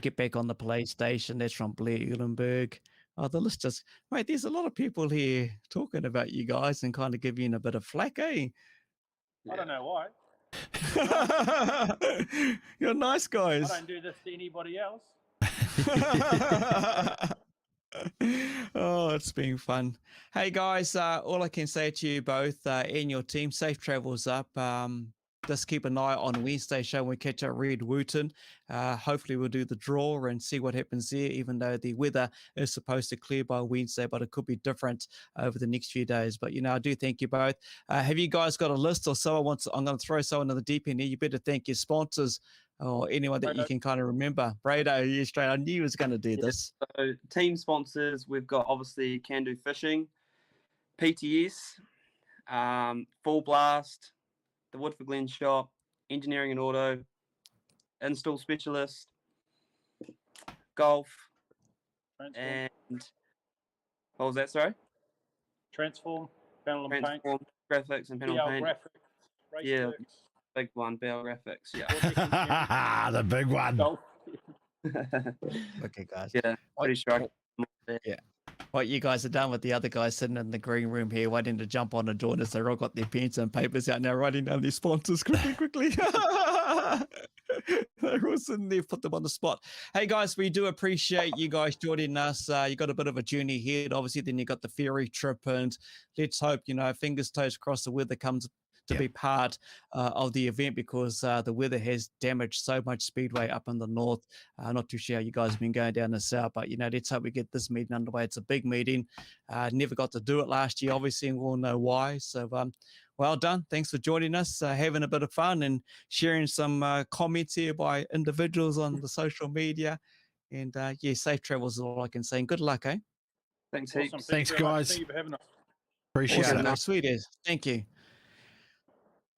Speaker 1: Get back on the PlayStation. That's from Blair Eulenberg. Oh, the list just mate. There's a lot of people here talking about you guys and kind of giving you a bit of flack, eh?
Speaker 5: I don't know why.
Speaker 1: You're nice
Speaker 5: I
Speaker 1: guys.
Speaker 5: don't do this to anybody else.
Speaker 1: Oh, it's been fun. Hey guys, all I can say to you both and your team, safe travels up. Just keep an eye on Wednesday show when we catch up Red Wooten. Hopefully we'll do the draw and see what happens there, even though the weather is supposed to clear by Wednesday, but it could be different over the next few days. But, I do thank you both. Have you guys got a list or someone wants, I'm going to throw someone in the deep end here. You better thank your sponsors or anyone that you can kind of remember. Brado, you straight. I knew he was going to do this.
Speaker 6: So team sponsors, we've got obviously Cando Fishing, PTS, Full Blast, the Woodford Glen Shop, Engineering and Auto, Install Specialist, Golf,
Speaker 5: Transform,
Speaker 6: and what was that, sorry?
Speaker 5: Transform, Panel and Paint,
Speaker 6: Transform, Graphics and Panel
Speaker 5: BL
Speaker 6: Paint.
Speaker 5: Graphics, Race
Speaker 6: Yeah.
Speaker 5: Works,
Speaker 6: Big one, BL Graphics, yeah.
Speaker 3: The big one.
Speaker 5: Golf.
Speaker 1: Okay, guys.
Speaker 6: Yeah, pretty sure.
Speaker 1: Yeah. What you guys have done with the other guys sitting in the green room here waiting to jump on and join us. They've all got their pens and papers out now writing down their sponsors quickly. They're all sitting there, put them on the spot. Hey guys, we do appreciate you guys joining us. You got a bit of a journey ahead. Obviously, then you got the ferry trip, and let's hope, fingers, toes crossed, the weather comes to be part of the event, because the weather has damaged so much Speedway up in the north. Not too sure how you guys have been going down the south, but let's hope we get this meeting underway. It's a big meeting. Never got to do it last year, obviously, and we'll know why. So well done. Thanks for joining us, having a bit of fun and sharing some comments here by individuals on the social media. And safe travels is all I can say. And good luck, eh?
Speaker 6: Thanks,
Speaker 5: Awesome.
Speaker 6: heaps.
Speaker 5: Thank
Speaker 3: Thanks,
Speaker 5: you very much.
Speaker 3: guys.
Speaker 5: Thank you for having us.
Speaker 3: Appreciate
Speaker 1: Awesome,
Speaker 3: it.
Speaker 1: mate. Sweet as. Thank you.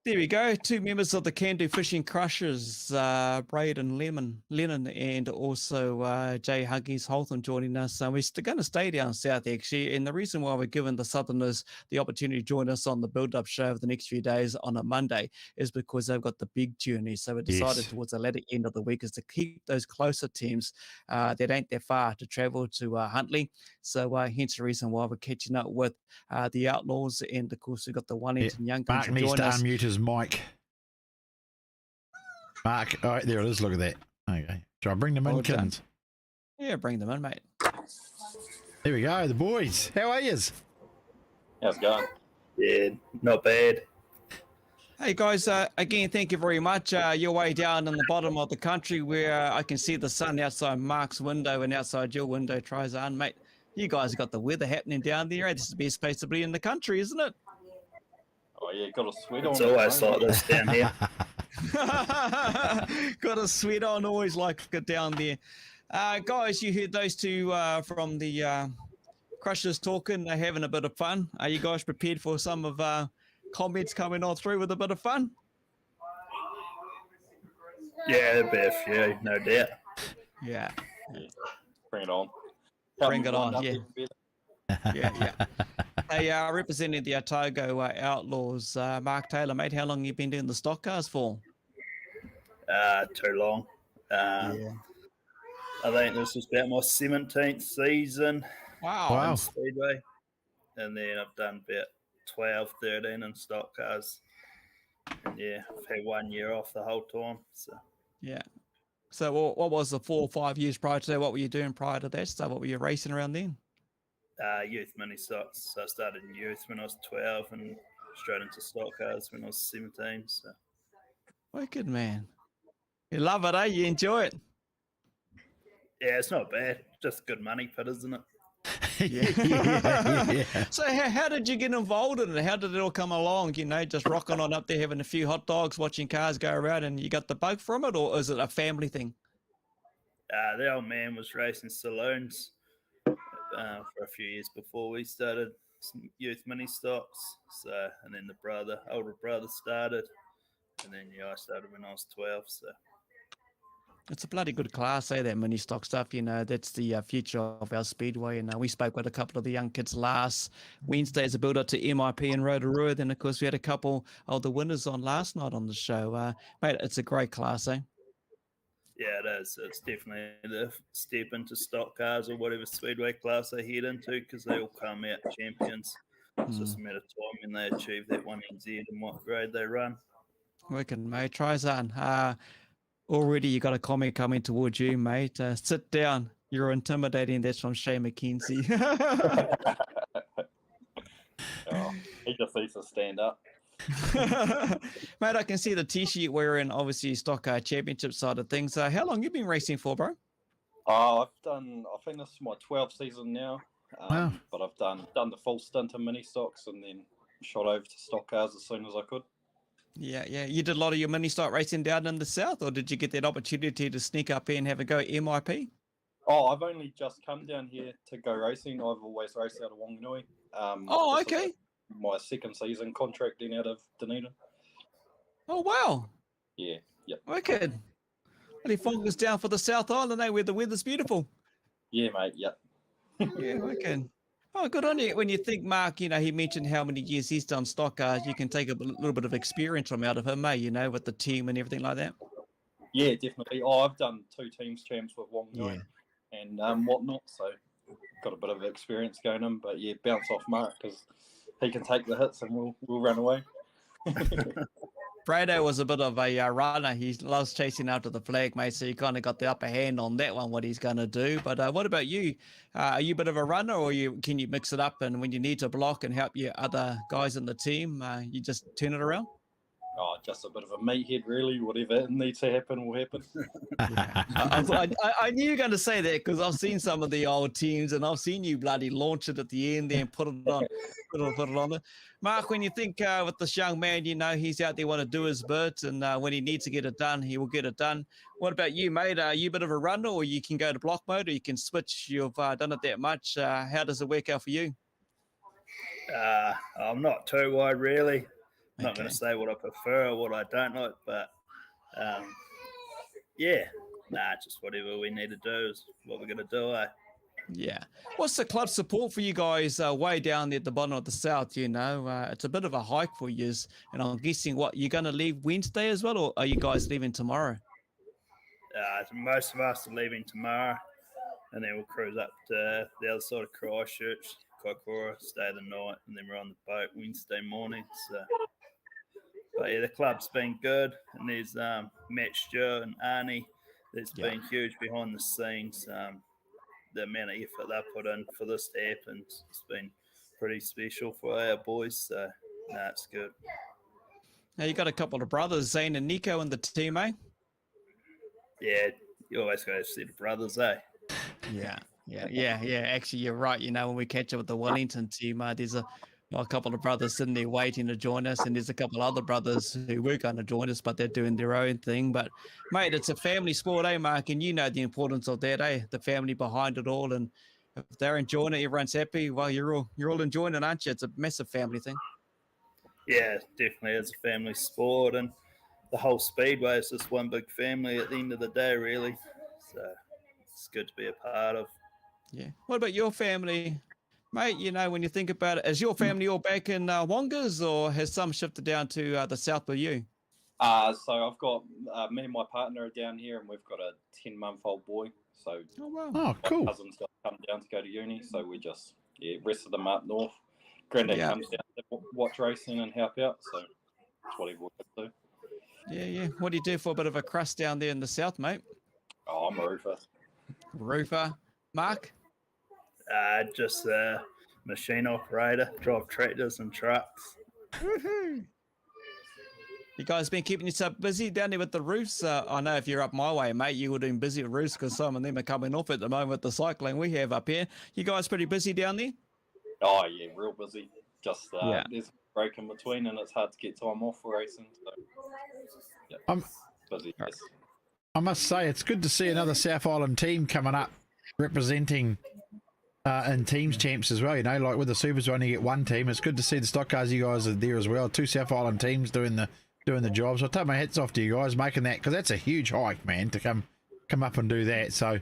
Speaker 1: There we go. Two members of the Cando Fishing Crushers, Braden Lennon, and also Jay Huggies Holtham joining us. We're going to stay down south, actually. And the reason why we're giving the Southerners the opportunity to join us on the Buildup show over the next few days on a Monday is because they've got the big journey. So we decided towards the latter end of the week is to keep those closer teams that ain't that far to travel to Huntley. So hence the reason why we're catching up with the Outlaws. And, of course, we've got the Wellington Young Guns
Speaker 3: Mark needs
Speaker 1: join
Speaker 3: to
Speaker 1: us.
Speaker 3: unmute his mic. Mark, all right, there it is. Look at that. Okay. Shall I bring them in,
Speaker 1: Well done.
Speaker 3: kids?
Speaker 1: Yeah, bring them in, mate.
Speaker 3: There we go, the boys. How are yous?
Speaker 7: How's it going?
Speaker 2: Yeah, not bad.
Speaker 1: Hey guys, again, thank you very much. You're way down in the bottom of the country where I can see the sun outside Mark's window and outside your window, Trizan, mate. You guys have got the weather happening down there. This is the best place to be in the country, isn't it?
Speaker 7: Oh yeah, got a sweat on.
Speaker 2: It's always like this down here.
Speaker 1: Got a sweat on, always like it down there. Guys, you heard those two from the Crushers talking. They're having a bit of fun. Are you guys prepared for some of comments coming on through with a bit of fun?
Speaker 2: Yeah, there'll be a few, no doubt.
Speaker 1: Yeah.
Speaker 7: Bring it on.
Speaker 1: Bring it on, yeah. Hey, representing the Otago Outlaws, Mark Taylor, mate, how long have you been doing the stock cars for?
Speaker 2: Too long. I think this was about my 17th season
Speaker 1: Wow.
Speaker 2: in Speedway. And then I've done about 12, 13 in stock cars. And yeah, I've had 1 year off the whole time. So
Speaker 1: Yeah. So what was the 4 or 5 years prior to that? What were you doing prior to that? So what were you racing around then?
Speaker 2: youth mini stocks. So I started in youth when I was 12 and straight into stock cars when I was 17. So
Speaker 1: Wicked, man. You love it, eh? You enjoy it?
Speaker 2: yeah, it's not bad. Just good money pit, isn't it?
Speaker 3: Yeah.
Speaker 1: So how did you get involved in it? How did it all come along? Just rocking on up there, having a few hot dogs, watching cars go around, and you got the bug from it, or is it a family thing?
Speaker 2: The old man was racing saloons for a few years before we started some youth mini stocks. So, and then the older brother started, and then I started when I was 12. So
Speaker 1: It's a bloody good class, that mini stock stuff. That's the future of our speedway. And we spoke with a couple of the young kids last Wednesday as a build up to MIP and Rotorua. Then, of course, we had a couple of the winners on last night on the show. Mate, it's a great class, eh?
Speaker 2: Yeah, it is. It's definitely the step into stock cars or whatever speedway class they head into because they all come out champions. It's just a matter of time when they achieve that 1NZ and what grade they run.
Speaker 1: Working, mate. Tries on. Already you got a comment coming towards you, mate. Sit down. You're intimidating. That's from Shane McKenzie.
Speaker 7: Oh, he just needs to stand up.
Speaker 1: Mate, I can see the t-shirt wearing, obviously, Stockcar Championship side of things. How long you been racing for, bro?
Speaker 7: I think this is my 12th season now.
Speaker 3: Wow.
Speaker 7: But I've done the full stint in mini stocks and then shot over to stock cars as soon as I could.
Speaker 1: Yeah. You did a lot of your mini stock racing down in the south, or did you get that opportunity to sneak up here and have a go at MIP?
Speaker 7: Oh, I've only just come down here to go racing. I've always raced out of Wanganui.
Speaker 1: Okay.
Speaker 7: My second season contracting out of Dunedin.
Speaker 1: Oh, wow.
Speaker 7: Yeah, yep.
Speaker 1: Wicked. Well, he focused down for the South Island, where the weather's beautiful.
Speaker 7: Yeah, mate, yep.
Speaker 1: Yeah, wicked. Oh, good on you. When you think, Mark, he mentioned how many years he's done stock cars, you can take a little bit of experience from out of him, with the team and everything like that.
Speaker 7: Yeah, definitely. Oh, I've done 2 teams champs with Wanganui and whatnot, so got a bit of experience going in. But yeah, bounce off Mark because he can take the hits and we'll run away.
Speaker 1: Fredo was a bit of a runner. He loves chasing after the flag, mate, so you kind of got the upper hand on that one, what he's going to do. But what about you? Are you a bit of a runner, or can you mix it up, and when you need to block and help your other guys in the team, you just turn it around?
Speaker 7: Oh, just a bit of a meathead, really. Whatever needs to happen will happen.
Speaker 1: I knew you were going to say that because I've seen some of the old teams and I've seen you bloody launch it at the end there and put it on there. Mark, when you think with this young man, he's out there want to do his bit, and when he needs to get it done, he will get it done. What about you, mate? Are you a bit of a runner, or you can go to block mode, or you can switch? You've done it that much. How does it work out for you?
Speaker 2: I'm not too wide, really. I'm not going to say what I prefer or what I don't like, but just whatever we need to do is what we're going to do.
Speaker 1: Yeah. What's the club support for you guys way down there at the bottom of the south? It's a bit of a hike for you, and I'm guessing you're going to leave Wednesday as well, or are you guys leaving tomorrow?
Speaker 2: Most of us are leaving tomorrow, and then we'll cruise up to the other side of Christchurch, Kokpit, stay the night, and then we're on the boat Wednesday morning. So. But yeah, the club's been good, and there's Matt Stewart and Arnie that's been huge behind the scenes. The amount of effort they put in for this to happen, it's been pretty special for our boys. So, it's good.
Speaker 1: Now, you got a couple of brothers, Zane and Nico, in the team, eh?
Speaker 2: Yeah, you always got to see the brothers, eh?
Speaker 1: Yeah. Actually, you're right. When we catch up with the Wellington team, there's a couple of brothers sitting there waiting to join us, and there's a couple other brothers who were going to join us, but they're doing their own thing. But, mate, it's a family sport, eh, Mark? And you know the importance of that, eh? The family behind it all. And if they're enjoying it, everyone's happy. Well, you're all enjoying it, aren't you? It's a massive family thing.
Speaker 2: Yeah, definitely. It's a family sport, and the whole Speedway is just one big family at the end of the day, really. So it's good to be a part of.
Speaker 1: Yeah. What about your family? Mate, when you think about it, is your family all back in Wongas, or has some shifted down to the south with you?
Speaker 7: So I've got me and my partner are down here, and we've got a 10-month-old boy. So
Speaker 3: Oh, cool.
Speaker 7: My cousin's got to come down to go to uni, so we just rested them up north. Granddad comes down to watch racing and help out, so that's what he would do.
Speaker 1: Yeah. What do you do for a bit of a crust down there in the south, mate?
Speaker 7: Oh, I'm a roofer.
Speaker 1: Roofer. Mark?
Speaker 2: Just a machine operator, drive tractors and trucks.
Speaker 1: Woohoo! You guys been keeping yourself busy down there with the roofs? I know if you're up my way, mate, you would have been busy with roofs because some of them are coming off at the moment with the cycling we have up here. You guys pretty busy down there?
Speaker 7: Oh, yeah, real busy. Just there's a break in between, and it's hard to get time off for racing. So, busy. Yes.
Speaker 3: I must say, it's good to see another South Island team coming up representing in teams champs as well. Like with the Supers, we only get one team. It's good to see the stock cars, you guys are there as well. 2 South Island teams doing the job. So I take my hats off to you guys making that, because that's a huge hike, man, to come come up and do that. So,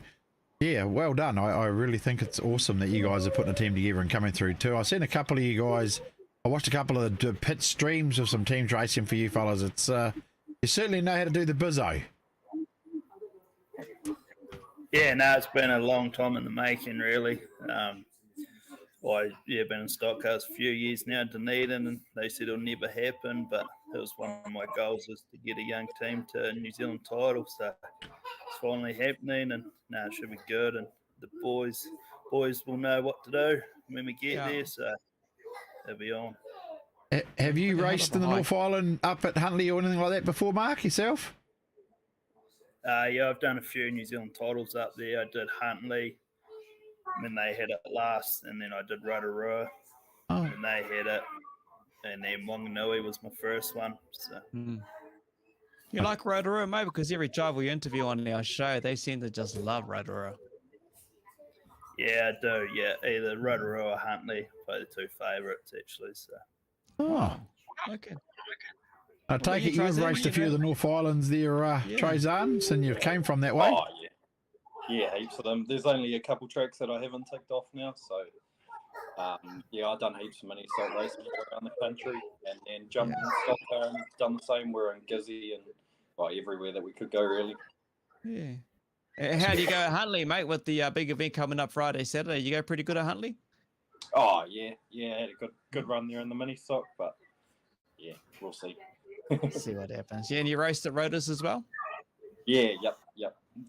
Speaker 3: yeah, well done. I really think it's awesome that you guys are putting a team together and coming through too. I've seen a couple of you guys. I watched a couple of the pit streams of some teams racing for you fellas. It's you certainly know how to do the bizzo.
Speaker 2: Yeah, no, it's been a long time in the making, really. Been in Stockcar a few years now, Dunedin, and they said it'll never happen, but it was one of my goals was to get a young team to a New Zealand title, so it's finally happening, and it should be good, and the boys will know what to do when we get there, so they'll be on.
Speaker 3: Have you raced in the North Island up at Huntly or anything like that before, Mark, yourself?
Speaker 2: Yeah, I've done a few New Zealand titles up there. I did Huntly when they had it last, and then I did Rotorua when they had it, and then Wanganui was my first one. So.
Speaker 1: You like Rotorua, mate? Because every driver we interview on our show, they seem to just love Rotorua.
Speaker 2: Yeah, I do. Yeah, either Rotorua or Huntly, probably the two favourites actually. So.
Speaker 1: Okay.
Speaker 3: I take it you've raced a few of the North Islands there, Trezan, and you came from that way?
Speaker 7: Oh, yeah. Yeah, heaps of them. There's only a couple tracks that I haven't ticked off now, so I've done heaps of mini stock racing around the country, and then jumped in Stockcar and done the same. We're in Gizzy and everywhere that we could go, really.
Speaker 1: Yeah. How do you go at Huntly, mate, with the big event coming up Friday, Saturday? You go pretty good at Huntly?
Speaker 7: Oh, yeah. I had a good run there in the mini stock, but yeah, we'll see.
Speaker 1: See what happens. Yeah, and you raced at Rotus as well?
Speaker 7: Yeah, yep.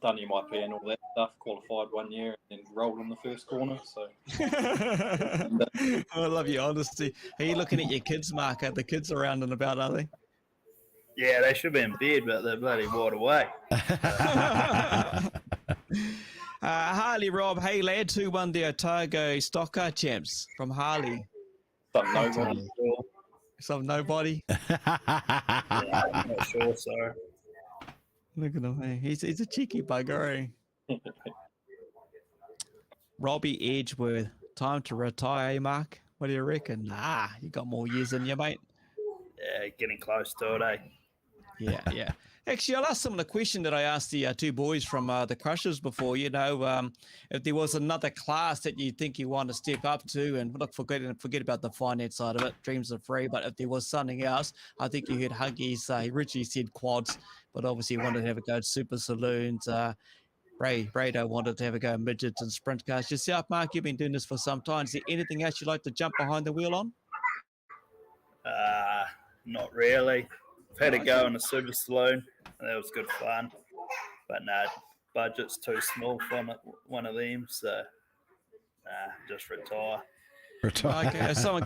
Speaker 7: Done MIP and all that stuff. Qualified 1 year and then rolled in the first corner. So
Speaker 1: I love your honesty. Are you looking at your kids, Mark? Are the kids around and about, are they?
Speaker 2: Yeah, they should be in bed, but they're bloody wide awake.
Speaker 1: Harley Rob, hey lad, who won the Otago Stockcar champs from Harley? Some nobody.
Speaker 2: Yeah, I'm not sure, so.
Speaker 1: Look at him, hey. He's a cheeky bugger, eh? Robbie Edgeworth, time to retire, eh, Mark? What do you reckon? Nah, you got more years in you, mate.
Speaker 2: Yeah, getting close to it, eh?
Speaker 1: Yeah. Actually, I'll ask them the question that I asked the two boys from the Crushers before. You know, if there was another class that you think you want to step up to, and look, forget about the finance side of it. Dreams are free, but if there was something else, I think you heard Huggies. Richie said quads, but obviously he wanted to have a go at super saloons. Brado wanted to have a go at midgets and sprint cars. Yourself, Mark, you've been doing this for some time. Is there anything else you'd like to jump behind the wheel on?
Speaker 2: Not really. I've had a go in a super saloon, and that was good fun. But budget's too small for one of them, so just retire.
Speaker 1: Okay. If someone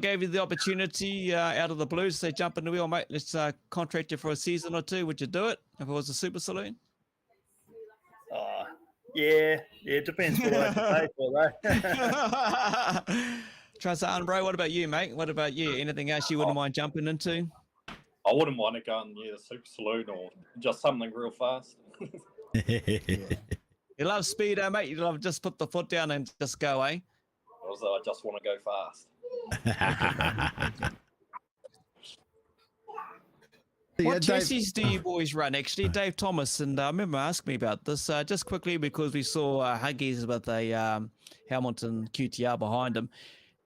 Speaker 1: gave you the opportunity out of the blue, say jump in the wheel, mate, let's contract you for a season or two, would you do it if it was a super saloon?
Speaker 2: Yeah, it depends what I have to pay for, though.
Speaker 1: Trezan, bro, what about you, mate? What about you? Anything else you wouldn't mind jumping into?
Speaker 7: I wouldn't mind to go in the super saloon or just something real fast.
Speaker 1: You love speed, mate? You love just put the foot down and just go, eh?
Speaker 7: Also, I just want to go fast.
Speaker 1: What chassis do you boys run? Actually, Dave Thomas, and I remember asking me about this just quickly because we saw Huggies with a Hamilton QTR behind him.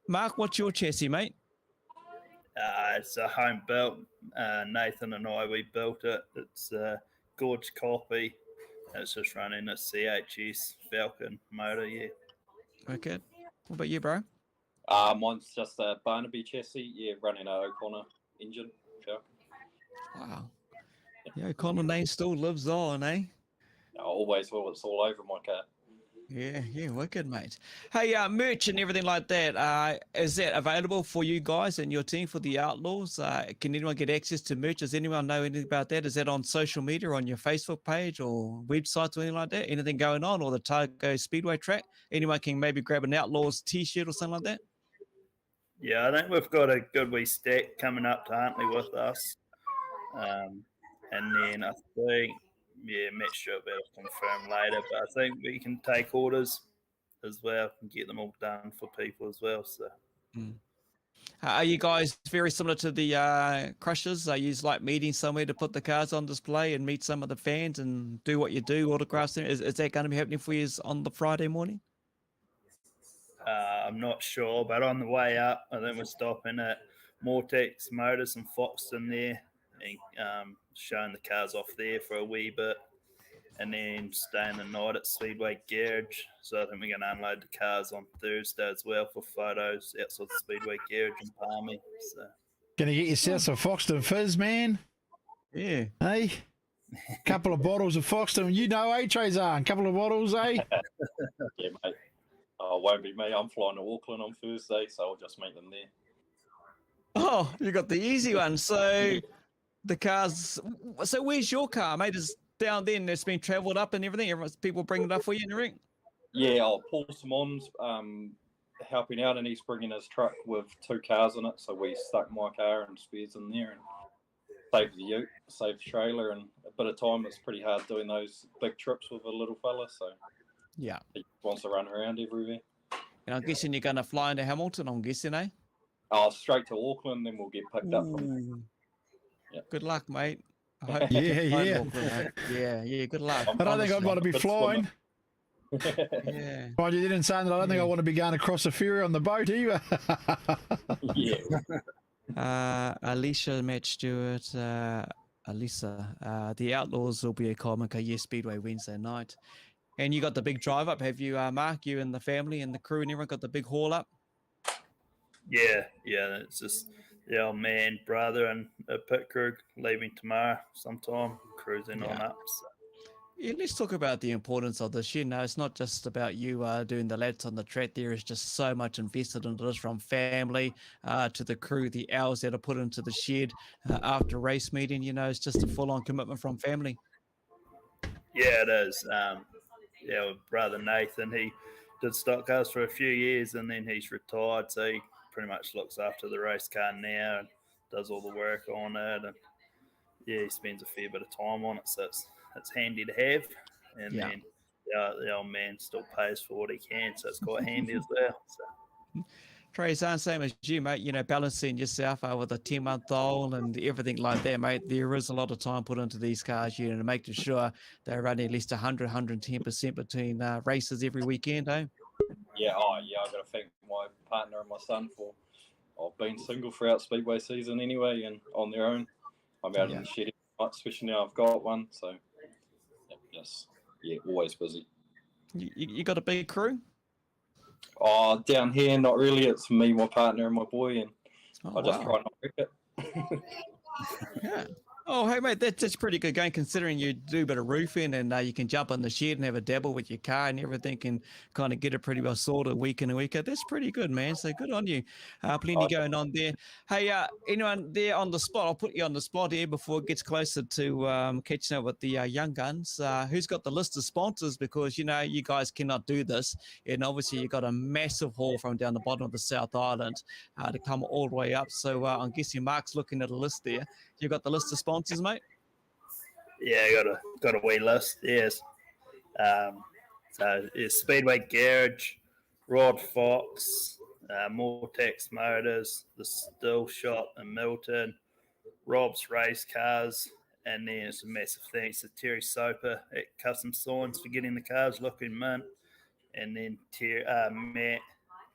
Speaker 1: Mark, what's your chassis, mate?
Speaker 2: It's a home built. Nathan and we built it. It's a gorge copy. It's just running a CHS Falcon motor, yeah.
Speaker 1: Okay. What about you, bro?
Speaker 7: Mine's just a Barnaby chassis, running a O'Connor engine. Falcon.
Speaker 1: Wow. The O'Connor name still lives on, eh?
Speaker 7: Always will. It's all over my car.
Speaker 1: Yeah, wicked, mate. Hey, merch and everything like that, is that available for you guys and your team for the Outlaws? Can anyone get access to merch? Does anyone know anything about that? Is that on social media, on your Facebook page or websites or anything like that? Anything going on, or the Otago Speedway track? Anyone can maybe grab an Outlaws t-shirt or something like that?
Speaker 2: Yeah, I think we've got a good wee stack coming up to Huntly with us. And then I think... Yeah, Matt Stewart will confirm later, but I think we can take orders as well and get them all done for people as well. So,
Speaker 1: Are you guys very similar to the Crushers? Are you like meeting somewhere to put the cars on display and meet some of the fans and do what you do, autographs? Is that going to be happening for you on the Friday morning?
Speaker 2: I'm not sure, but on the way up, I think we're stopping at Mortex Motors and Foxton there, and showing the cars off there for a wee bit, and then staying the night at Speedway Garage. So I think we're going to unload the cars on Thursday as well for photos outside the Speedway Garage in Palmy. So
Speaker 3: Gonna get yourself some Foxton Fizz, man.
Speaker 1: Yeah.
Speaker 3: Hey, couple of bottles of Foxton. You know, Trezan? Couple of bottles, eh?
Speaker 7: Yeah, mate. Oh, it won't be me. I'm flying to Auckland on Thursday, so I'll just meet them there.
Speaker 1: Oh, you got the easy one. So the cars. So where's your car, mate? Is down there and it's been travelled up and everything? People bring it up for you in the ring?
Speaker 7: Yeah, Paul Simon's helping out, and he's bringing his truck with 2 cars in it. So we stuck my car and spares in there and saved the ute, saved the trailer, and a bit of time. It's pretty hard doing those big trips with a little fella, so
Speaker 1: Yeah.
Speaker 7: he wants to run around everywhere.
Speaker 1: And I'm guessing you're going to fly into Hamilton, I'm guessing, eh?
Speaker 7: Straight to Auckland, then we'll get picked up from there. Yep.
Speaker 1: Good luck, mate. I hope
Speaker 3: Yeah,
Speaker 1: you get home,
Speaker 3: yeah.
Speaker 1: Auckland, mate. Yeah, good luck.
Speaker 3: I don't think I'd want to be
Speaker 7: Good
Speaker 3: flying.
Speaker 1: Yeah.
Speaker 3: Mind you didn't say that. I don't think I want to be going across the ferry on the boat either.
Speaker 7: Yeah.
Speaker 1: Alicia, Matt Stewart, Alisa. The Outlaws will be a Comica Speedway Wednesday night. And you got the big drive up, have you, Mark? You and the family and the crew and everyone got the big haul up?
Speaker 2: Yeah, it's just the old man, brother, and a pit crew leaving tomorrow sometime, cruising on up. So.
Speaker 1: Yeah, let's talk about the importance of this. You know, it's not just about you doing the lads on the track. There is just so much invested into this, from family to the crew, the hours that are put into the shed after race meeting. You know, it's just a full-on commitment from family.
Speaker 2: Yeah, it is. With brother Nathan, he did stock cars for a few years and then he's retired. So he pretty much looks after the race car now and does all the work on it. And yeah, he spends a fair bit of time on it. So it's handy to have. And then the old man still pays for what he can. So it's quite handy as well. So.
Speaker 1: Trey's same as you, mate. You know, balancing yourself with a 10-month-old and everything like that, mate. There is a lot of time put into these cars, you know, to make sure they're running at least 100, 110% between races every weekend, eh?
Speaker 7: Yeah, I've got to thank my partner and my son for being single throughout Speedway season anyway and on their own. I'm out in the shed every night, especially now I've got one. So, always busy.
Speaker 1: You got a big crew?
Speaker 7: Down here, not really. It's me, my partner, and my boy, and I just try not to wreck it.
Speaker 1: Yeah. Oh, hey, mate, that's pretty good going, considering you do a bit of roofing and you can jump on the shed and have a dabble with your car and everything and kind of get it pretty well sorted week in and week out. That's pretty good, man. So good on you. Plenty going on there. Hey, anyone there on the spot? I'll put you on the spot here before it gets closer to catching up with the young guns. Who's got the list of sponsors? Because, you know, you guys cannot do this. And obviously you've got a massive haul from down the bottom of the South Island to come all the way up. So I'm guessing Mark's looking at a list there. You got the list of sponsors, mate?
Speaker 2: Yeah, got a wee list. Yes. So it's Speedway Garage, Rod Fox, Mortex Motors, the Still Shop in Milton, Rob's Race Cars, and then it's a massive thanks to Terry Soper at Custom Signs for getting the cars looking mint, and then Matt,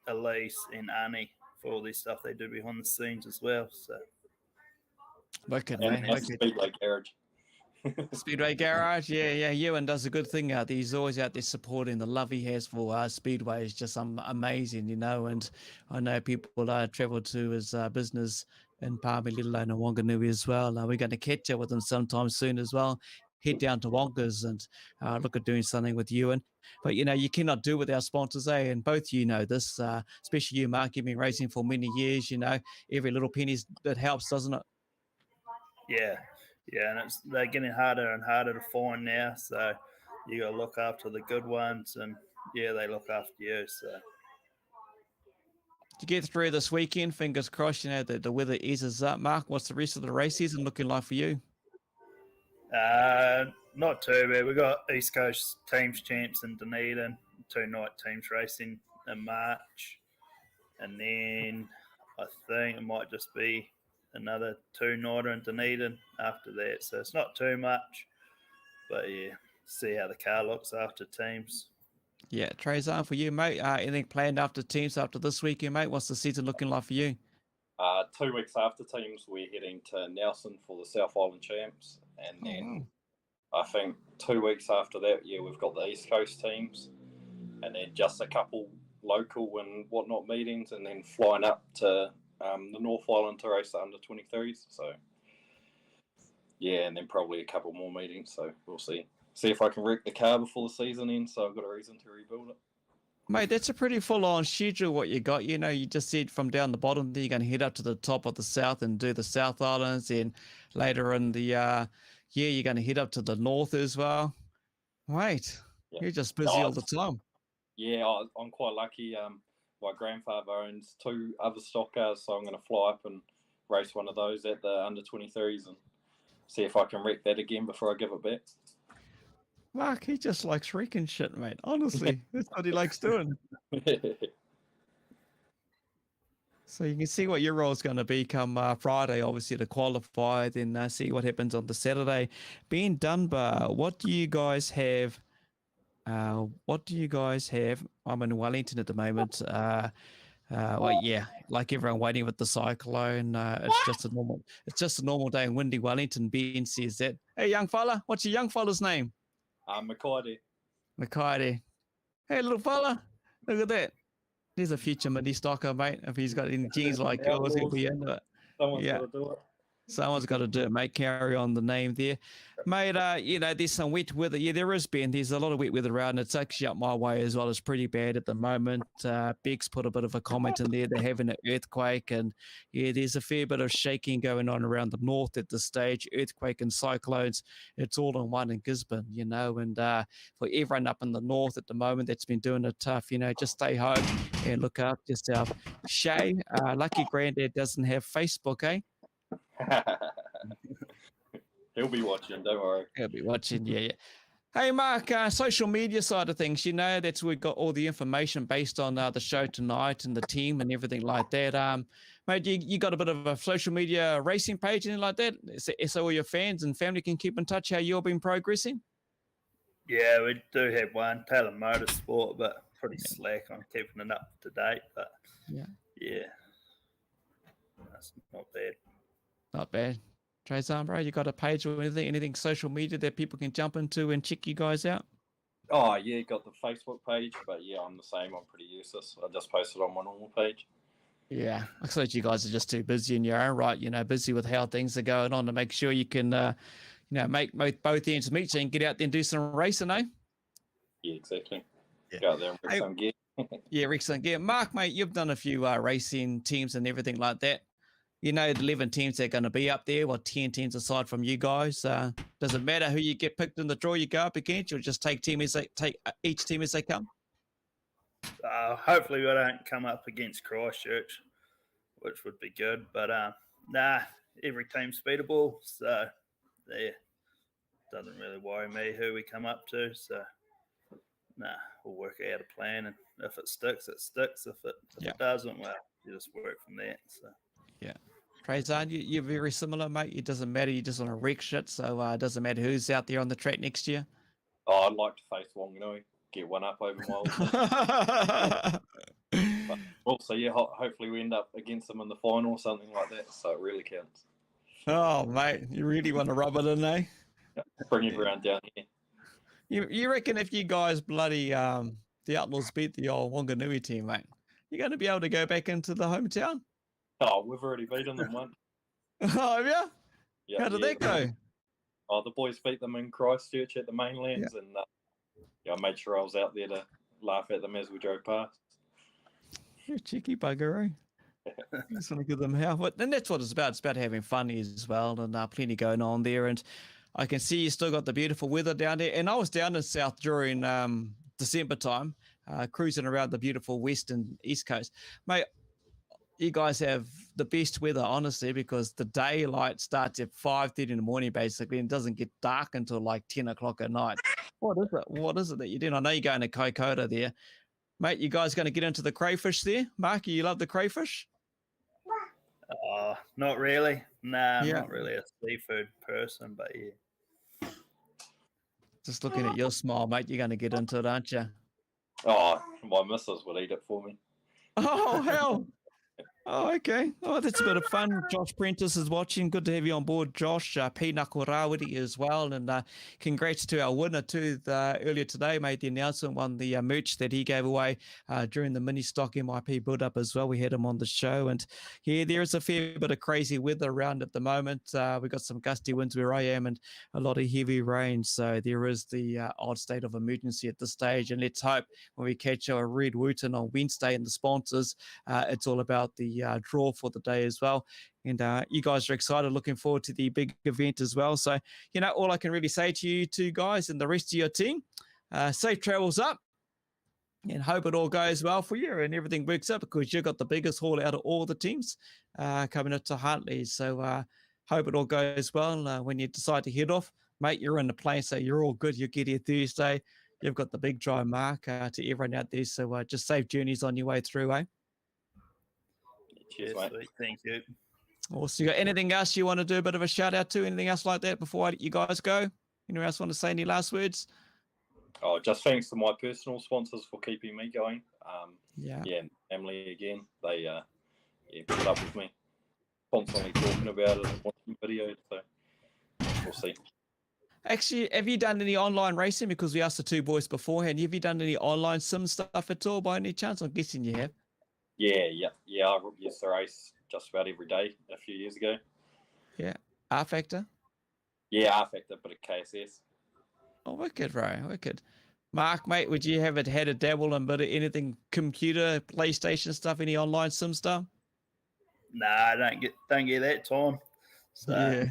Speaker 2: Elise, and Arnie for all this stuff they do behind the scenes as well. So.
Speaker 1: Wicked,
Speaker 7: And
Speaker 1: man.
Speaker 7: Speedway Garage.
Speaker 1: Speedway Garage, yeah. Ewan does a good thing out there. He's always out there supporting. The love he has for Speedway is just amazing, you know. And I know people travel to his business in Palmy, let alone in Wanganui as well. We're going to catch up with him sometime soon as well. Head down to Wonkas and look at doing something with Ewan. But, you know, you cannot do without sponsors, eh? And both you know this, especially you, Mark. You've been racing for many years, you know. Every little penny that helps, doesn't it?
Speaker 2: Yeah, and they're getting harder and harder to find now. So you got to look after the good ones, and they look after you. So
Speaker 1: to get through this weekend, fingers crossed, you know, the weather eases up. Mark, what's the rest of the race season looking like for you?
Speaker 2: Not too bad. We got East Coast Teams Champs in Dunedin, 2 night teams racing in March, and then I think it might just be another 2-nighter in Dunedin after that. So it's not too much, but yeah, see how the car looks after teams.
Speaker 1: Yeah, Trezan, for you, mate. Anything planned after teams after this weekend, mate? What's the season looking like for you?
Speaker 7: 2 weeks after teams, we're heading to Nelson for the South Island Champs, and then I think 2 weeks after that, yeah, we've got the East Coast teams, and then just a couple local and whatnot meetings, and then flying up to the North Island to race the under 23s. So yeah, and then probably a couple more meetings. So we'll see if I can wreck the car before the season ends. So I've got a reason to rebuild it.
Speaker 1: Mate, that's a pretty full-on schedule what you got. You know, you just said from down the bottom there, you're going to head up to the top of the south and do the South Islands. And later in the you're going to head up to the north as well. Mate, you're just busy all the time.
Speaker 7: Yeah, I'm quite lucky. My grandfather owns 2 other stock cars, so I'm going to fly up and race one of those at the under 23s and see if I can wreck that again before I give it back.
Speaker 1: Mark, he just likes wrecking shit, mate. Honestly, that's what he likes doing. So you can see what your role's going to be come Friday, obviously, to qualify, then see what happens on the Saturday. Ben Dunbar, what do you guys have? I'm in Wellington at the moment. Well, yeah, like everyone waiting with the cyclone. It's just a normal day in windy Wellington. Ben says that. Hey, young fella, what's your young fella's name?
Speaker 7: Makide.
Speaker 1: Makide. Hey, little fella, look at that. There's a future mini stocker, mate. If he's got any genes like yours, he'll be into it.
Speaker 7: Someone's got to do it.
Speaker 1: Someone's got to do it, mate. Carry on the name there. Mate, you know, there's some wet weather. Yeah, there is, Ben. There's a lot of wet weather around. It's actually up my way as well. It's pretty bad at the moment. Beck's put a bit of a comment in there. They're having an earthquake. And, yeah, there's a fair bit of shaking going on around the north at this stage. Earthquake and cyclones. It's all in one in Gisborne, you know. And for everyone up in the north at the moment that's been doing it tough, you know, just stay home and look after yourself. Shay, lucky granddad doesn't have Facebook, eh?
Speaker 7: He'll be watching, don't worry.
Speaker 1: He'll be watching, yeah. Hey, Mark, social media side of things, you know, that's where we got all the information based on the show tonight and the team and everything like that. Mate, you got a bit of a social media racing page and anything like that? So all your fans and family can keep in touch how you've been progressing?
Speaker 2: Yeah, we do have one, Taylor Motorsport, but pretty slack on keeping it up to date. But yeah, that's not bad.
Speaker 1: Not bad. Trezan, bro, you got a page or anything social media that people can jump into and check you guys out?
Speaker 7: Oh, yeah, got the Facebook page, but yeah, I'm the same. I'm pretty useless. I just post it on my normal page.
Speaker 1: Yeah, I suppose you guys are just too busy in your own right, you know, busy with how things are going on to make sure you can, you know, make both ends meet so you can get out there and do some racing, eh?
Speaker 7: Yeah, exactly. Yeah. Go out there and wreck some gear.
Speaker 1: Yeah, wreck some gear. Mark, mate, you've done a few racing teams and everything like that. You know, the 11 teams that are going to be up there, 10 teams aside from you guys. Does it matter who you get picked in the draw you go up against, or just take each team as they come?
Speaker 2: Hopefully we don't come up against Christchurch, which would be good. But every team's beatable, so yeah, doesn't really worry me who we come up to. So we'll work out a plan, and if it sticks, it sticks. If it doesn't, well, you just work from there. So.
Speaker 1: Yeah. Trezan, you're very similar, mate. It doesn't matter. You just want to wreck shit. So it doesn't matter who's out there on the track next year.
Speaker 7: Oh, I'd like to face Wanganui, get one up over Miles. But also, yeah, hopefully we end up against them in the final or something like that. So it really counts.
Speaker 1: Oh, mate, you really want to rub it in, eh?
Speaker 7: Bring everyone down here.
Speaker 1: You reckon if you guys bloody the Outlaws beat the old Wanganui team, mate, you're going to be able to go back into the hometown?
Speaker 7: Oh, we've already beaten them once.
Speaker 1: Oh, have you?
Speaker 7: Yeah,
Speaker 1: How did that go?
Speaker 7: Oh, the boys beat them in Christchurch at the mainlands, and I made sure I was out there to laugh at them as we drove past.
Speaker 1: You're a cheeky bugger, eh? Just want to give them hell. And that's what it's about. It's about having fun as well, and plenty going on there. And I can see you still got the beautiful weather down there. And I was down in South during December time, cruising around the beautiful west and east coast. Mate, you guys have the best weather, honestly, because the daylight starts at 5:30 in the morning, basically, and doesn't get dark until like 10 o'clock at night. What is it? What is it that you're doing? I know you're going to Kokoda there. Mate, you guys going to get into the crayfish there? Mark, you love the crayfish?
Speaker 2: Not really. Nah, I'm
Speaker 1: Yeah.
Speaker 2: not really a seafood person, but yeah.
Speaker 1: Just looking at your smile, mate, you're going to get into it, aren't you?
Speaker 7: Oh, my missus would eat it for me.
Speaker 1: Oh, hell. Oh, okay. Oh, that's a bit of fun. Josh Prentice is watching. Good to have you on board, Josh. Pinako Rawiri as well. And congrats to our winner, too. Earlier today, made the announcement, won the merch that he gave away during the mini stock MIP build-up as well. We had him on the show. And yeah, there is a fair bit of crazy weather around at the moment. We've got some gusty winds where I am and a lot of heavy rain. So there is the odd state of emergency at this stage. And let's hope when we catch our Red Wooten on Wednesday and the sponsors, it's all about the draw for the day as well. And you guys are excited, looking forward to the big event as well. So, all I can really say to you two guys and the rest of your team, safe travels up and hope it all goes well for you and everything works out, because you've got the biggest haul out of all the teams coming up to Hartley. So hope it all goes well. When you decide to head off, mate, you're in the plane, so you're all good. You'll get here Thursday. You've got the big dry mark to everyone out there. So just safe journeys on your way through, eh?
Speaker 7: Cheers,
Speaker 2: Yes,
Speaker 7: mate.
Speaker 2: sweet. Thank you.
Speaker 1: Also, you got anything else you want to do a bit of a shout out to? Anything else like that before I let you guys go? Anyone else want to say any last words?
Speaker 7: Oh, just thanks to my personal sponsors for keeping me going.
Speaker 1: Yeah.
Speaker 7: Emily again. They put up with me, constantly talking about it and watching videos. So we'll see.
Speaker 1: Actually, have you done any online racing? Because we asked the two boys beforehand. Have you done any online sim stuff at all by any chance? I'm guessing you have.
Speaker 7: Yeah. I used to race just about every day a few years ago.
Speaker 1: Yeah. R Factor?
Speaker 7: Yeah, R Factor, but at KSS.
Speaker 1: Oh, wicked, bro. Wicked. Mark, mate, would you have had a dabble in a bit of anything computer, PlayStation stuff, any online sim stuff?
Speaker 2: Nah, I don't get that time. So
Speaker 1: Yeah.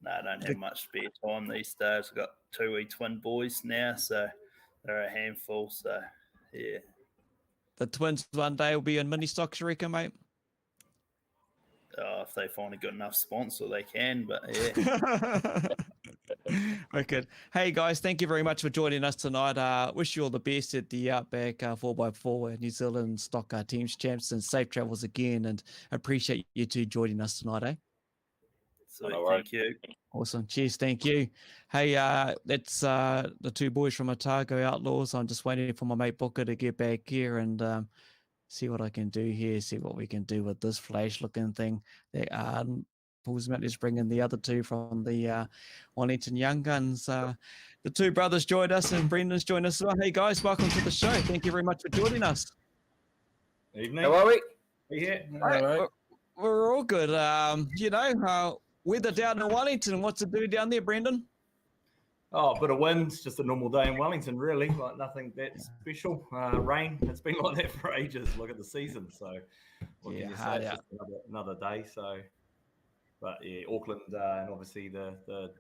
Speaker 2: nah, I don't have much spare time these days. I've got two wee twin boys now, so they're a handful. So yeah.
Speaker 1: The twins one day will be in mini stocks, you reckon, mate?
Speaker 2: If they find a good enough sponsor, they can. But yeah.
Speaker 1: Wicked. Hey guys, thank you very much for joining us tonight. Wish you all the best at the Outback 4x4 New Zealand Stockcar Teams Champs, and safe travels again, and appreciate you two joining us tonight, eh?
Speaker 2: Sweet, thank you.
Speaker 1: Awesome. Cheers. Thank you. Hey, that's the two boys from Otago Outlaws. I'm just waiting for my mate Booker to get back here and see what I can do here, see what we can do with this flash looking thing. Paul's about to bring in the other two from the Wellington Young Guns. The two brothers joined us and Brendan's joined us as well. Hey guys, welcome to the show. Thank you very much for joining us.
Speaker 8: Evening.
Speaker 9: How are we?
Speaker 8: Yeah.
Speaker 1: Right. We're all good. Weather down in Wellington. What's it do down there, Brendan?
Speaker 8: Oh, a bit of wind. Just a normal day in Wellington, really. Like nothing that special. Rain. It's been like that for ages. Look at the season. So, what can you say? It's just another day. So, but yeah, Auckland and obviously the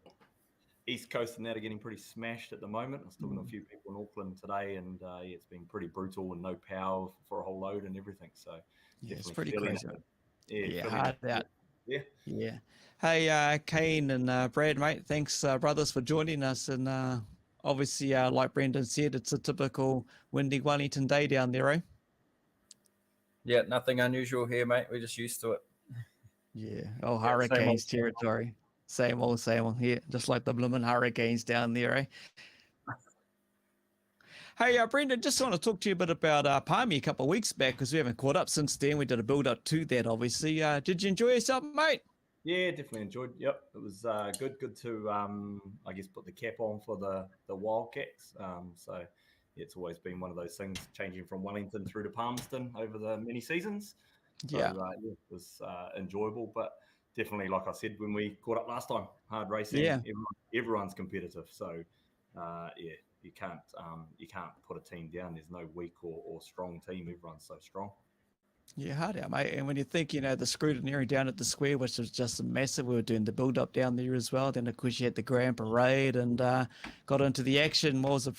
Speaker 8: East Coast and that are getting pretty smashed at the moment. I was talking to a few people in Auckland today, and it's been pretty brutal and no power for a whole load and everything. So,
Speaker 1: it's pretty crazy.
Speaker 8: Hard out.
Speaker 1: Yeah. Hey, Kane and Brad, mate, thanks, brothers, for joining us. And obviously, like Brendan said, it's a typical windy Wellington day down there, eh?
Speaker 9: Yeah, nothing unusual here, mate. We're just used to it.
Speaker 1: Yeah. Oh, Hurricanes territory. Same old here. Just like the blooming Hurricanes down there, eh? Hey, Brendan, just want to talk to you a bit about Palmy a couple of weeks back, because we haven't caught up since then. We did a build-up to that, obviously. Did you enjoy yourself, mate?
Speaker 8: Yeah, definitely enjoyed. Yep, it was good to I guess put the cap on for the Wildcats. So it's always been one of those things, changing from Wellington through to Palmerston over the many seasons. So, it was enjoyable, but definitely, like I said when we caught up last time, hard racing.
Speaker 1: Yeah,
Speaker 8: everyone's competitive. So you can't put a team down. There's no weak or strong team. Everyone's so strong.
Speaker 1: Yeah, hard out, mate. And when you think, the scrutineering down at the square, which was just massive, we were doing the build-up down there as well. Then, of course, you had the grand parade and got into the action. What was it,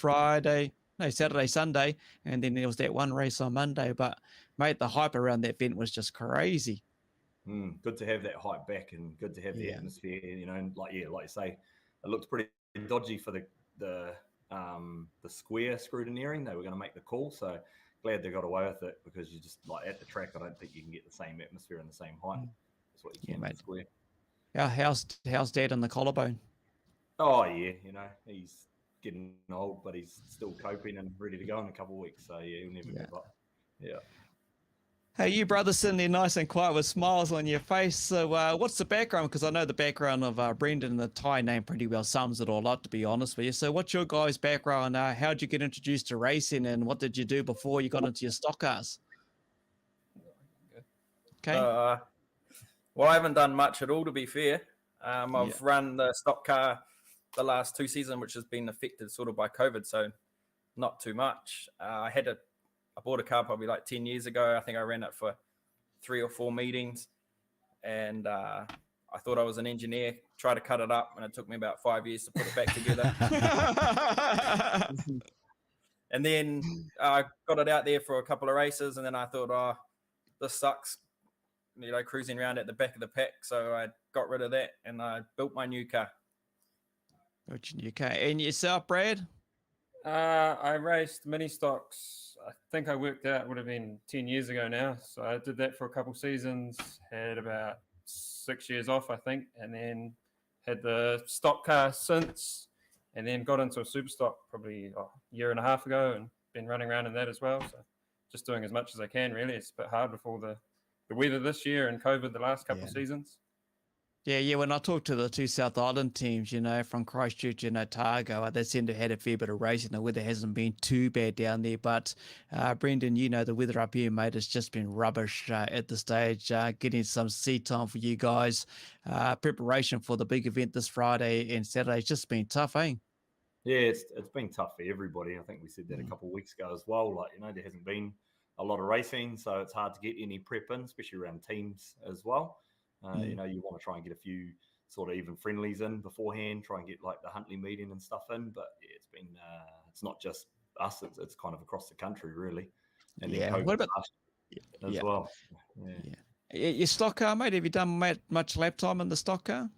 Speaker 1: Saturday, Sunday, and then there was that one race on Monday. But, mate, the hype around that event was just crazy.
Speaker 8: Good to have that hype back, and good to have the atmosphere. And like you say, it looked pretty dodgy for the square scrutineering. They were going to make the call, so glad they got away with it because you just like at the track. I don't think you can get the same atmosphere and the same height. That's what you can in the square.
Speaker 1: How's Dad on the collarbone?
Speaker 8: Oh yeah, he's getting old, but he's still coping and ready to go in a couple of weeks. So yeah, he'll never give up. Yeah.
Speaker 1: Hey, you brothers sitting there nice and quiet with smiles on your face. So what's the background? Because I know the background of Brendan, the Thai name pretty well sums it all up, to be honest with you. So what's your guys' background? How'd you get introduced to racing and what did you do before you got into your stock cars? Okay.
Speaker 9: Well, I haven't done much at all, to be fair. I've run the stock car the last 2 seasons, which has been affected sort of by COVID, so not too much. I bought a car probably like 10 years ago. I think I ran it for 3 or 4 meetings, and I thought I was an engineer, tried to cut it up, and it took me about 5 years to put it back together. And then I got it out there for a couple of races, and then I thought, this sucks, cruising around at the back of the pack. So I got rid of that, and I built my new car.
Speaker 1: And yourself, Brad?
Speaker 5: I raced mini stocks. I think I worked out would have been 10 years ago now. So I did that for a couple seasons, had about 6 years off, I think, and then had the stock car since, and then got into a super stock probably a year and a half ago and been running around in that as well. So just doing as much as I can, really. It's a bit hard with all the weather this year and COVID the last couple of seasons. Yeah,
Speaker 1: when I talked to the 2 South Island teams, from Christchurch and Otago, they seem to have had a fair bit of racing. The weather hasn't been too bad down there, but Brendan, the weather up here, mate, has just been rubbish at the stage. Getting some seat time for you guys. Preparation for the big event this Friday and Saturday has just been tough, eh?
Speaker 8: Yeah, it's been tough for everybody. I think we said that a couple of weeks ago as well. There hasn't been a lot of racing, so it's hard to get any prep in, especially around teams as well. You want to try and get a few sort of even friendlies in beforehand, try and get like the Huntley meeting and stuff in. But yeah, it's not just us; it's kind of across the country, really. And then
Speaker 1: what about
Speaker 8: as well?
Speaker 1: Yeah. Your stock car, mate? Have you done much lap time in the stock car?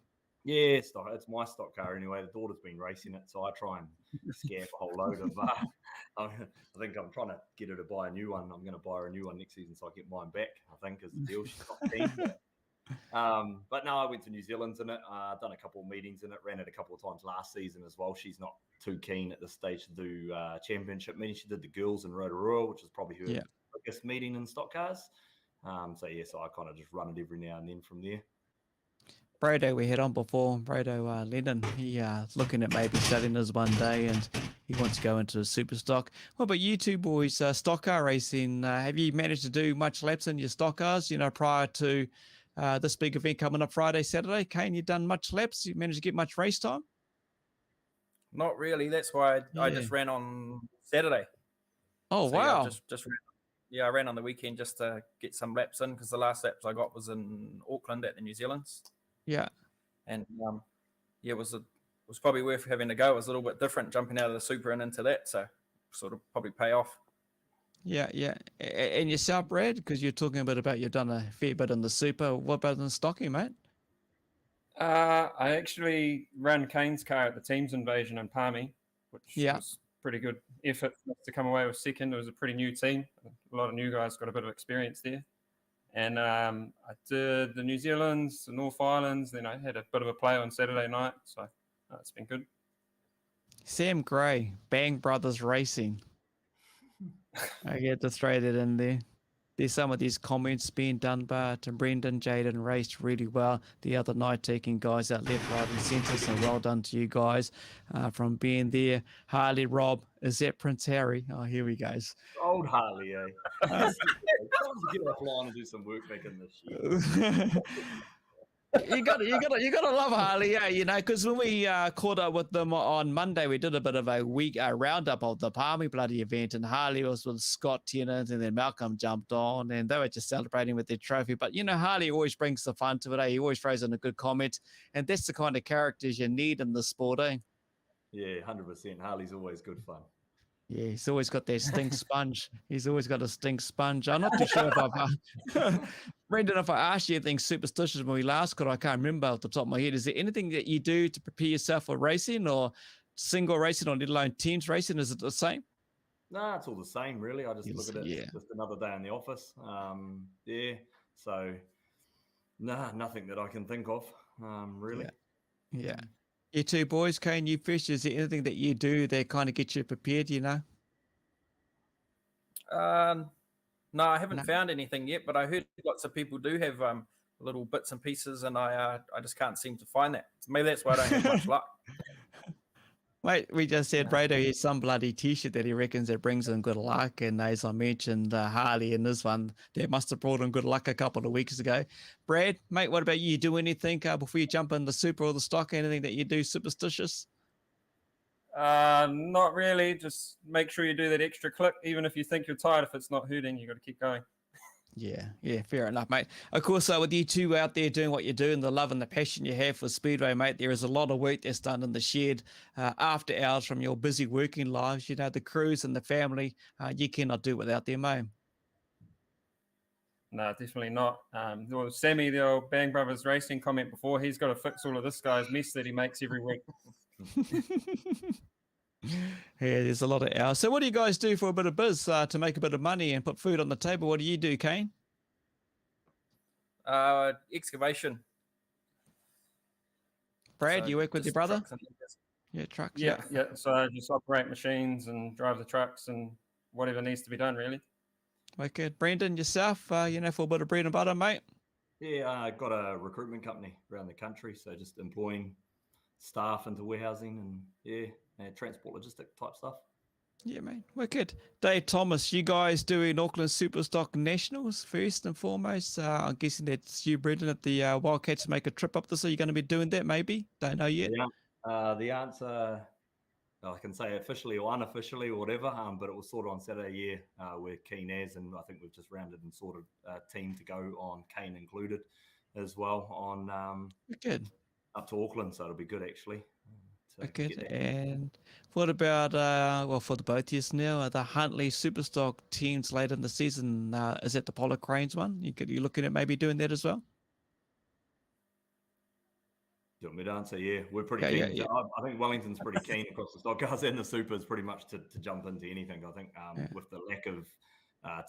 Speaker 8: Yeah, it's my stock car anyway. The daughter's been racing it, so I try and scare a whole load of. I think I'm trying to get her to buy a new one. I'm going to buy her a new one next season, so I get mine back. I think is the deal. She's not keen. But no, I went to New Zealand in it. Done a couple of meetings in it. Ran it a couple of times last season as well. She's not too keen at this stage to do championship meetings. She did the girls in Rotorua, which is probably her biggest meeting in stock cars. So I kind of just run it every now and then from there.
Speaker 1: Brado, we had on before. Brado Lennon, he looking at maybe selling us one day, and he wants to go into a super stock. What about you two boys? Stock car racing. Have you managed to do much laps in your stock cars? Prior to this big event coming up Friday, Saturday. Kane, you done much laps? You managed to get much race time?
Speaker 9: Not really. That's why I just ran on Saturday.
Speaker 1: Oh, so, wow.
Speaker 9: I ran on the weekend just to get some laps in because the last laps I got was in Auckland at the New Zealands.
Speaker 1: Yeah.
Speaker 9: And it was probably worth having to go. It was a little bit different jumping out of the super and into that. So sort of probably pay off.
Speaker 1: Yeah. And yourself, Brad, because you're talking a bit about you've done a fair bit in the super. What about in the stocking, mate?
Speaker 5: I actually ran Kane's car at the Teams Invasion in Palmy, which was pretty good effort to come away with second. It was a pretty new team. A lot of new guys got a bit of experience there. And I did the New Zealands, the North Islands. Then I had a bit of a play on Saturday night. So it's been good. Sam
Speaker 1: Gray, Bang Brothers Racing. I get to throw that in there. There's some of these comments being done by Brendan. Jaden raced really well the other night, taking guys out left, right, and centre. So well done to you guys from being there. Harley, Rob, is that Prince Harry? Oh, here we go.
Speaker 8: Old Harley, eh? Time to get offline and do some work back in this year.
Speaker 1: You got to love Harley, because when we caught up with them on Monday, we did a bit of a week roundup of the Palmy bloody event, and Harley was with Scott Tennant, and then Malcolm jumped on, and they were just celebrating with their trophy. But Harley always brings the fun to it. He always throws in a good comment, and that's the kind of characters you need in the sport, eh?
Speaker 8: Yeah, 100%. Harley's always good fun.
Speaker 1: Yeah, he's always got that stink sponge. He's always got a stink sponge. I'm not too sure if I've... Brendan, if I asked you anything superstitious when we last got, I can't remember off the top of my head. Is there anything that you do to prepare yourself for racing or single racing or let alone teams racing? Is it the same?
Speaker 8: No, it's all the same, really. I just look at it just another day in the office. So nothing that I can think of, really.
Speaker 1: Yeah. You two boys, Kane, you fish. Is there anything that you do that kind of gets you prepared?
Speaker 9: No, I haven't found anything yet, but I heard lots of people do have little bits and pieces, and I just can't seem to find that. Maybe that's why I don't have much luck.
Speaker 1: Mate, we just said Brado has some bloody t-shirt that he reckons that brings him good luck, and as I mentioned, Harley in this one, that must have brought him good luck a couple of weeks ago. Brad, mate, what about you? Do anything before you jump in the super or the stock? Anything that you do superstitious?
Speaker 6: Not really. Just make sure you do that extra click, even if you think you're tired. If it's not hurting, you got to keep going.
Speaker 1: Yeah, fair enough, mate. Of course, with you two out there doing what you're doing, the love and the passion you have for Speedway, mate, there is a lot of work that's done in the shed after hours from your busy working lives. The crews and the family, you cannot do without them, mate.
Speaker 6: No, definitely not. Sammy, the old Bang Brothers Racing comment before, he's got to fix all of this guy's mess that he makes every week.
Speaker 1: Yeah, there's a lot of hours. So what do you guys do for a bit of biz to make a bit of money and put food on the table? What do you do, Kane?
Speaker 9: Excavation.
Speaker 1: Brad, you work with your brother? Trucks.
Speaker 6: Yeah. So I just operate machines and drive the trucks and whatever needs to be done, really.
Speaker 1: Okay. Brendan, yourself, for a bit of bread and butter, mate?
Speaker 8: Yeah, I got a recruitment company around the country, so just employing staff into warehousing and transport logistic type stuff.
Speaker 1: Yeah, mate. Wicked. Dave Thomas, you guys doing Auckland Superstock Nationals first and foremost. I'm guessing that's you, Brendan, at the Wildcats make a trip up this. Are you going to be doing that maybe? Don't know yet.
Speaker 8: Yeah. The answer, I can say officially or unofficially or whatever, but it was sorted on Saturday. We're keen as, and I think we've just rounded and sorted a team to go on, Kane included, as well on
Speaker 1: good
Speaker 8: up to Auckland. So it'll be good actually.
Speaker 1: Good. And what about, for the both of you now, the Huntley Superstock teams later in the season? Is that the Polar Cranes one? You looking at maybe doing that as well?
Speaker 8: Do you want me to answer? Yeah, we're pretty keen. Yeah. I think Wellington's pretty keen across the stock cars and the supers pretty much to jump into anything. I think with the lack of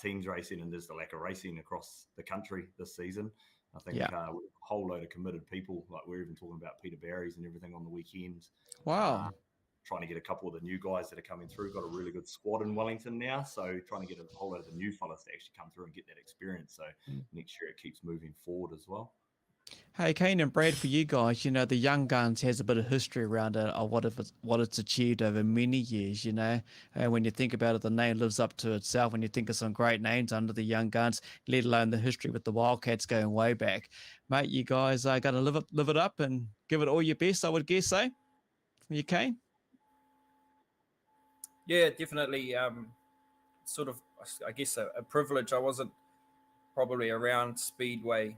Speaker 8: teams racing and there's the lack of racing across the country this season, I think a whole load of committed people, like we're even talking about Peter Barry's and everything on the weekend.
Speaker 1: Wow.
Speaker 8: Trying to get a couple of the new guys that are coming through. Got a really good squad in Wellington now. So trying to get a whole load of the new fellas to actually come through and get that experience. So next year it keeps moving forward as well.
Speaker 1: Hey, Kane and Brad, for you guys, the Young Guns has a bit of history around it, of what it's achieved over many years, and when you think about it, the name lives up to itself. When you think of some great names under the Young Guns, let alone the history with the Wildcats going way back, mate, you guys are going to live it up and give it all your best, I would guess, From you, Kane?
Speaker 9: Yeah, definitely. Sort of, I guess, a privilege. I wasn't probably around Speedway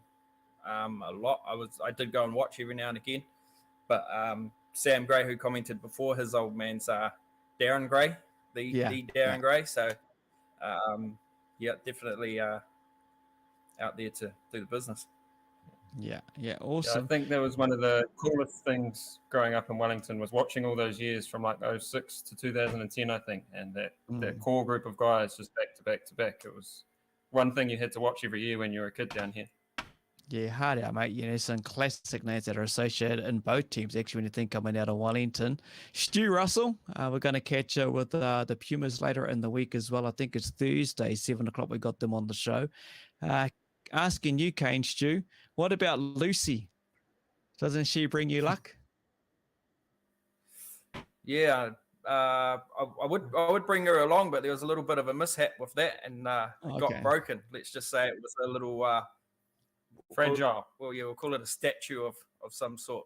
Speaker 9: a lot. I did go and watch every now and again, but Sam Gray, who commented before, his old man's Darren Gray, the Darren Gray. So definitely out there to do the business.
Speaker 1: Yeah, awesome.
Speaker 6: Yeah, I think that was one of the coolest things growing up in Wellington was watching all those years from like 06 to 2010, I think, and that core group of guys just back to back to back. It was one thing you had to watch every year when you were a kid down here.
Speaker 1: Yeah, hard out, mate. Some classic names that are associated in both teams, actually, when you think coming out of Wellington. Stu Russell, we're going to catch up with the Pumas later in the week as well. I think it's Thursday, 7 o'clock, we got them on the show. Asking you, Kane, Stu, what about Lucy? Doesn't she bring you luck?
Speaker 9: Yeah, I would bring her along, but there was a little bit of a mishap with that, and it got broken. Let's just say it was a little...
Speaker 6: fragile.
Speaker 9: Well, we'll call it a statue of some sort.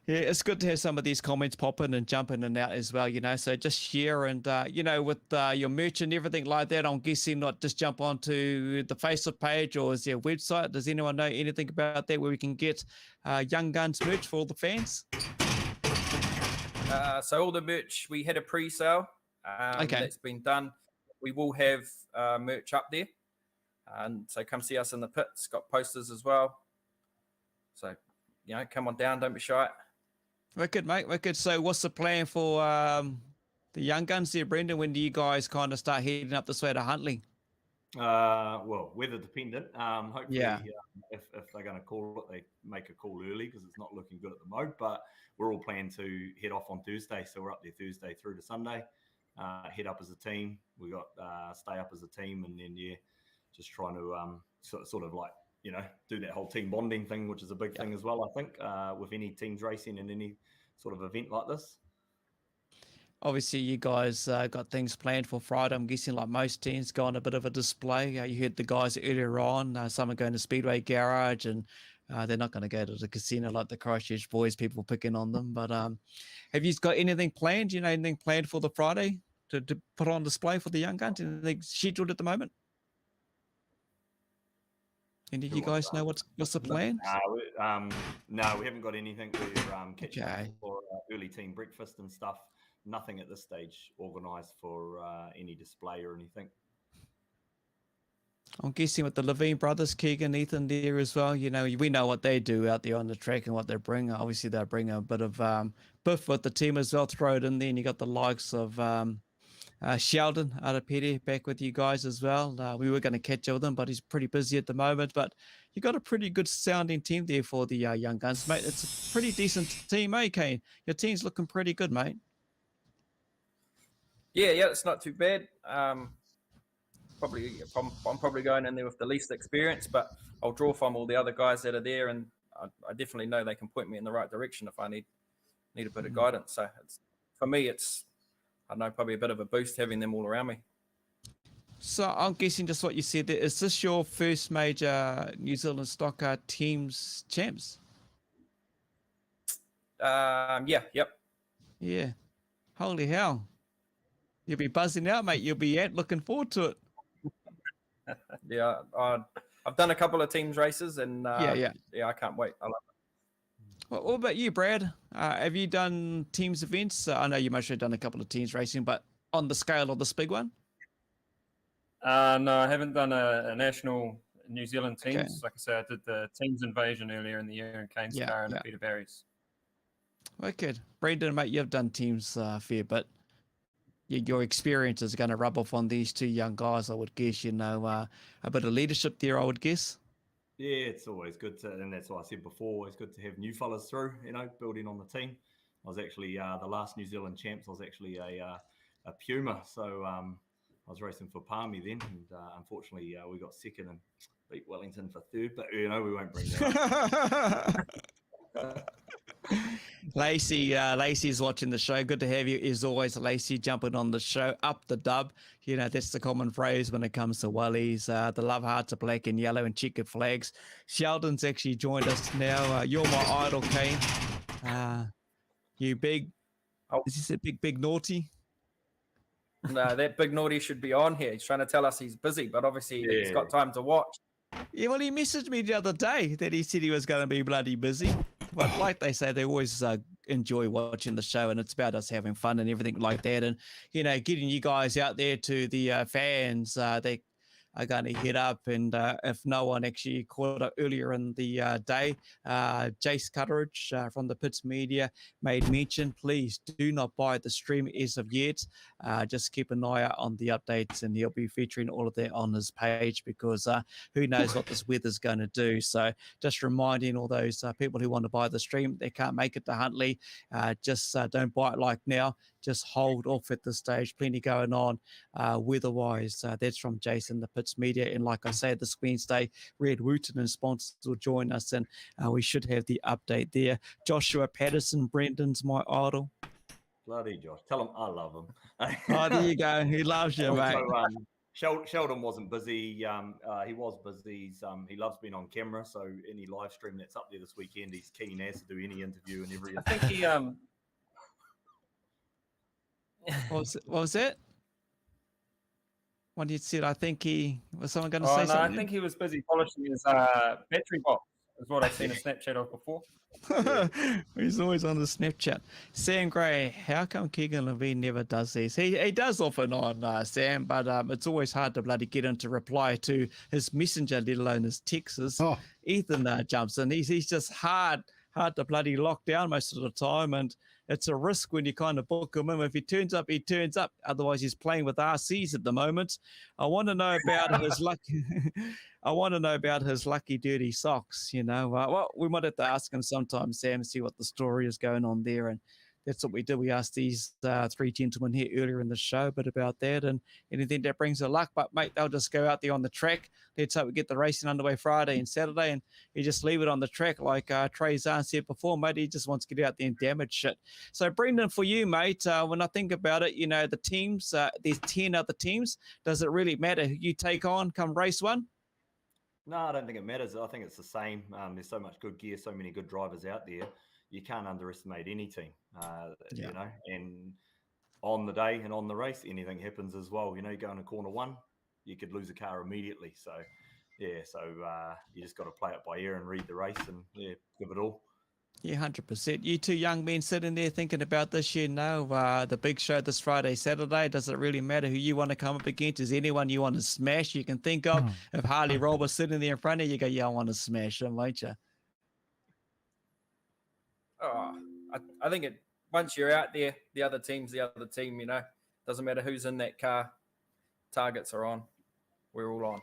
Speaker 1: Yeah, it's good to have some of these comments pop in and jump in and out as well, so just share and, with your merch and everything like that, I'm guessing not just jump onto the Facebook page or is there a website? Does anyone know anything about that where we can get Young Guns merch for all the fans?
Speaker 9: So all the merch, we had a pre-sale that's been done. We will have merch up there. And so come see us in the pits. Got posters as well. So, come on down. Don't be shy.
Speaker 1: Wicked, mate. Wicked. So what's the plan for the young guns there, Brendan? When do you guys kind of start heading up this way to Huntly?
Speaker 8: Well, weather dependent. Hopefully,
Speaker 1: Yeah.
Speaker 8: if they're going to call it, they make a call early because it's not looking good at the moment. But we're all planning to head off on Thursday, so we're up there Thursday through to Sunday. Head up as a team. We got stay up as a team, and then just trying to sort of like do that whole team bonding thing, which is a big thing as well. I think with any teams racing in any sort of event like this.
Speaker 1: Obviously, you guys got things planned for Friday. I'm guessing like most teams go on a bit of a display. You heard the guys earlier on. Some are going to Speedway Garage, and they're not going to go to the casino like the Christchurch boys, people picking on them. But have you got anything planned? Anything planned for the Friday to put on display for the young guns? Anything scheduled at the moment? Any of you guys know what's the plan?
Speaker 8: No, we haven't got anything. We're catching up for early team breakfast and stuff. Nothing at this stage organised for any display or anything.
Speaker 1: I'm guessing with the Levine brothers, Keegan, Ethan there as well. We know what they do out there on the track and what they bring. Obviously, they bring a bit of biff with the team as well. Throw it in there, and you got the likes of Sheldon out of Petty back with you guys as well. We were going to catch up with him, but he's pretty busy at the moment. But you got a pretty good sounding team there for the young guns, mate. It's a pretty decent team, eh, Kane? Your team's looking pretty good, mate.
Speaker 9: Yeah, it's not too bad. I'm probably going in there with the least experience, but I'll draw from all the other guys that are there, and I definitely know they can point me in the right direction if I need a bit of guidance. So for me, it's I don't know, probably a bit of a boost having them all around me.
Speaker 1: So I'm guessing just what you said there. Is this your first major New Zealand Stockcar teams champs?
Speaker 9: Yep.
Speaker 1: Yeah. Holy hell. You'll be buzzing out, mate. You'll be looking forward to it.
Speaker 9: Yeah, I've done a couple of teams races, and yeah, I can't wait. I love it.
Speaker 1: What about you, Brad? Have you done teams events? I know you must have done a couple of teams racing, but on the scale of this big one?
Speaker 10: No, I haven't done a national New Zealand teams. Okay. Like I said, I did the teams invasion earlier in the year in KINSER and at Peter Barry's.
Speaker 1: Okay, Brendan, mate, you've done teams fair, but your experience is going to rub off on these two young guys, I would guess. A bit of leadership there, I would guess.
Speaker 8: Yeah, it's always good to, and that's what I said before, always good to have new fellas through, building on the team. I was actually the last New Zealand champs. I was actually a Puma, so I was racing for Palmy then, and unfortunately we got second and beat Wellington for third. But we won't bring that up.
Speaker 1: Lacey's watching the show. Good to have you as always, Lacey, jumping on the show. Up the dub. That's the common phrase when it comes to Wellies. The love hearts are black and yellow and checkered flags. Sheldon's actually joined us now. You're my idol, Kane. You big, is this a big naughty?
Speaker 9: No, that big naughty should be on here. He's trying to tell us he's busy, but obviously he's got time to watch.
Speaker 1: Yeah, well, he messaged me the other day that he said he was going to be bloody busy. But like they say, they always enjoy watching the show, and it's about us having fun and everything like that. And, getting you guys out there to the fans, they are going to hit up. And if no one actually caught up earlier in the day, Jace Cutteridge from the Pits Media made mention, please do not buy the stream as of yet. Just keep an eye out on the updates, and he'll be featuring all of that on his page, because who knows what this weather's going to do. So just reminding all those people who want to buy the stream, they can't make it to Huntly, just don't buy it like now. Just hold off at this stage. Plenty going on weather-wise. That's from Jason, the Pits Media. And like I say, this Wednesday, Red Wooten and sponsors will join us, and we should have the update there. Joshua Patterson, Brendan's my idol.
Speaker 8: Bloody Josh. Tell him I love him.
Speaker 1: Oh, there you go. He loves you, mate.
Speaker 8: Sheldon wasn't busy. He was busy. He loves being on camera, so any live stream that's up there this weekend, he's keen as to do any interview and every.
Speaker 9: I think he
Speaker 1: What was that? What you said? I think was someone going to say something?
Speaker 10: I think he was busy polishing his battery box. Is what I've seen a Snapchat of before.
Speaker 1: He's always on the Snapchat. Sam Gray, how come Keegan Levine never does these? He does off and on, Sam, but it's always hard to bloody get him to reply to his messenger, let alone his texts. Ethan jumps in. He's just hard hard to bloody lock down most of the time, and it's a risk when you kind of book him in. If he turns up, he turns up. Otherwise, he's playing with RCs at the moment. I want to know about his lucky. I want to know about his lucky dirty socks. Well, we might have to ask him sometime, Sam, see what the story is going on there. And that's what we did. We asked these three gentlemen here earlier in the show a bit about that and anything that brings her luck. But, mate, they'll just go out there on the track. Let's hope we get the racing underway Friday and Saturday, and you just leave it on the track like Trey Zahn said before, mate. He just wants to get out there and damage shit. So, Brendan, for you, mate, when I think about it, the teams, there's 10 other teams. Does it really matter who you take on come race one?
Speaker 8: No, I don't think it matters. I think it's the same. There's so much good gear, so many good drivers out there. You can't underestimate any team, and on the day and on the race, anything happens as well. You go in a corner one, you could lose a car immediately. So, you just got to play it by ear and read the race and, give it all.
Speaker 1: Yeah, 100%. You two young men sitting there thinking about this year now, the big show this Friday, Saturday. Does it really matter who you want to come up against? Is anyone you want to smash you can think of? If Harley Roberts sitting there in front of you, you go, I want to smash him, won't you?
Speaker 9: Oh, I think once you're out there, the other team, doesn't matter who's in that car, targets are on. We're all on.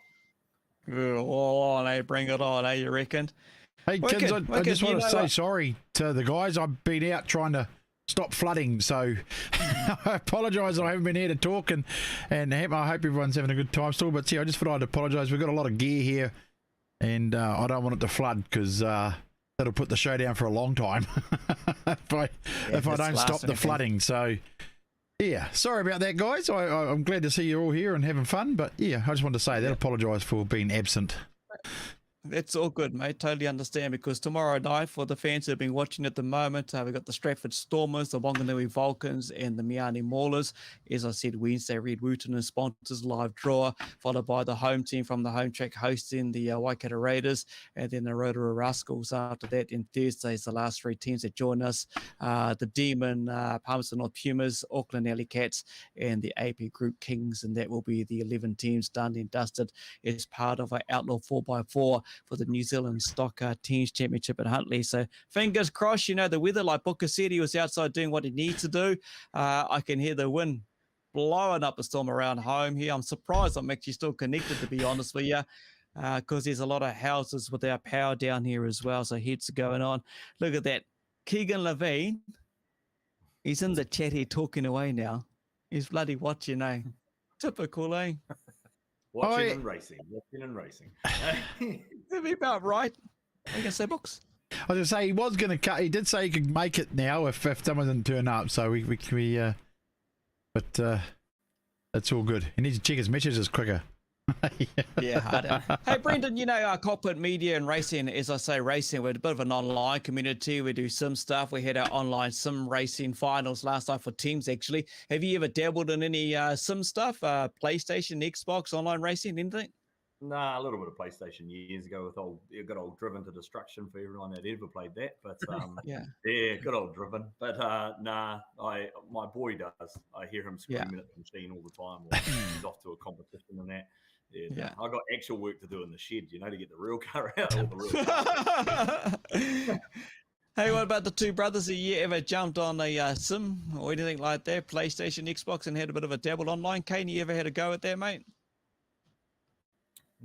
Speaker 1: We're all on, Bring it on, you reckon?
Speaker 3: Hey, kids, I just want to say sorry to the guys. I've been out trying to stop flooding, so I apologise. I haven't been here to talk, and I hope everyone's having a good time still. But I just thought I'd apologise. We've got a lot of gear here, and I don't want it to flood because that'll put the show down for a long time if I don't stop the flooding. So, sorry about that, guys. I'm glad to see you're all here and having fun. But, I just wanted to say that. Apologise for being absent.
Speaker 1: That's all good, mate. Totally understand, because tomorrow night, for the fans who have been watching at the moment, we've got the Stratford Stormers, the Wanganui Vulcans, and the Miani Maulers. As I said, Wednesday, Red Wooten and sponsors live draw, followed by the home team from the home track hosting the Waikato Raiders, and then the Rotorua Rascals after that. And Thursday is the last three teams that join us, the Demon, Palmerston North Pumas, Auckland Alley Cats, and the AP Group Kings, and that will be the 11 teams done and dusted as part of our Outlaw 4x4 for the New Zealand Stockcar Teams Championship at Huntly. So fingers crossed. The weather, like Booker said, he was outside doing what he needs to do. I can hear the wind blowing up a storm around home here. I'm surprised I'm actually still connected, to be honest with you, because there's a lot of houses without power down here as well, so heaps are going on. Look at that. Keegan Levine, he's in the chat here talking away now. He's bloody watching, Typical,
Speaker 8: Watching and racing.
Speaker 1: That'd be about right. What are you going to say, Books?
Speaker 3: I was going to say he was going to cut. He did say he could make it now if someone didn't turn up. So but it's all good. He needs to check his messages quicker.
Speaker 1: Yeah, harder. Hey, Brendan, our Kokpit Media and Racing, as I say, racing, we're a bit of an online community. We do sim stuff. We had our online sim racing finals last night for teams, actually. Have you ever dabbled in any sim stuff? PlayStation, Xbox, online racing, anything?
Speaker 8: Nah, a little bit of PlayStation years ago with good old Driven to Destruction for everyone that ever played that. But good old Driven. But my boy does. I hear him screaming at the machine all the time. Or he's off to a competition and that. Yeah. I got actual work to do in the shed, to get the real car out. All the real car.
Speaker 1: Hey, what about the two brothers? Have you ever jumped on a sim or anything like that? PlayStation, Xbox, and had a bit of a dabble online? Kane, you ever had a go at that, mate?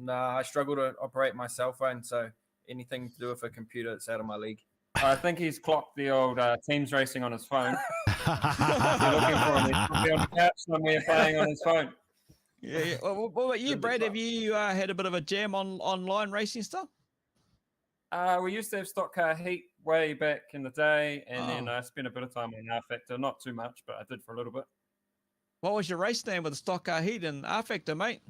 Speaker 9: Nah, I struggle to operate my cell phone, so anything to do with a computer, it's out of my league.
Speaker 10: I think he's clocked the old Teams racing on his phone. If you're looking for him, he's probably on the couch somewhere playing on his phone.
Speaker 1: Yeah. What about you, Brad? Have you had a bit of a jam on online racing stuff?
Speaker 10: We used to have Stockcar Heat way back in the day, and then I spent a bit of time on R Factor. Not too much, but I did for a little bit.
Speaker 1: What was your race name with the Stockcar Heat and R Factor, mate?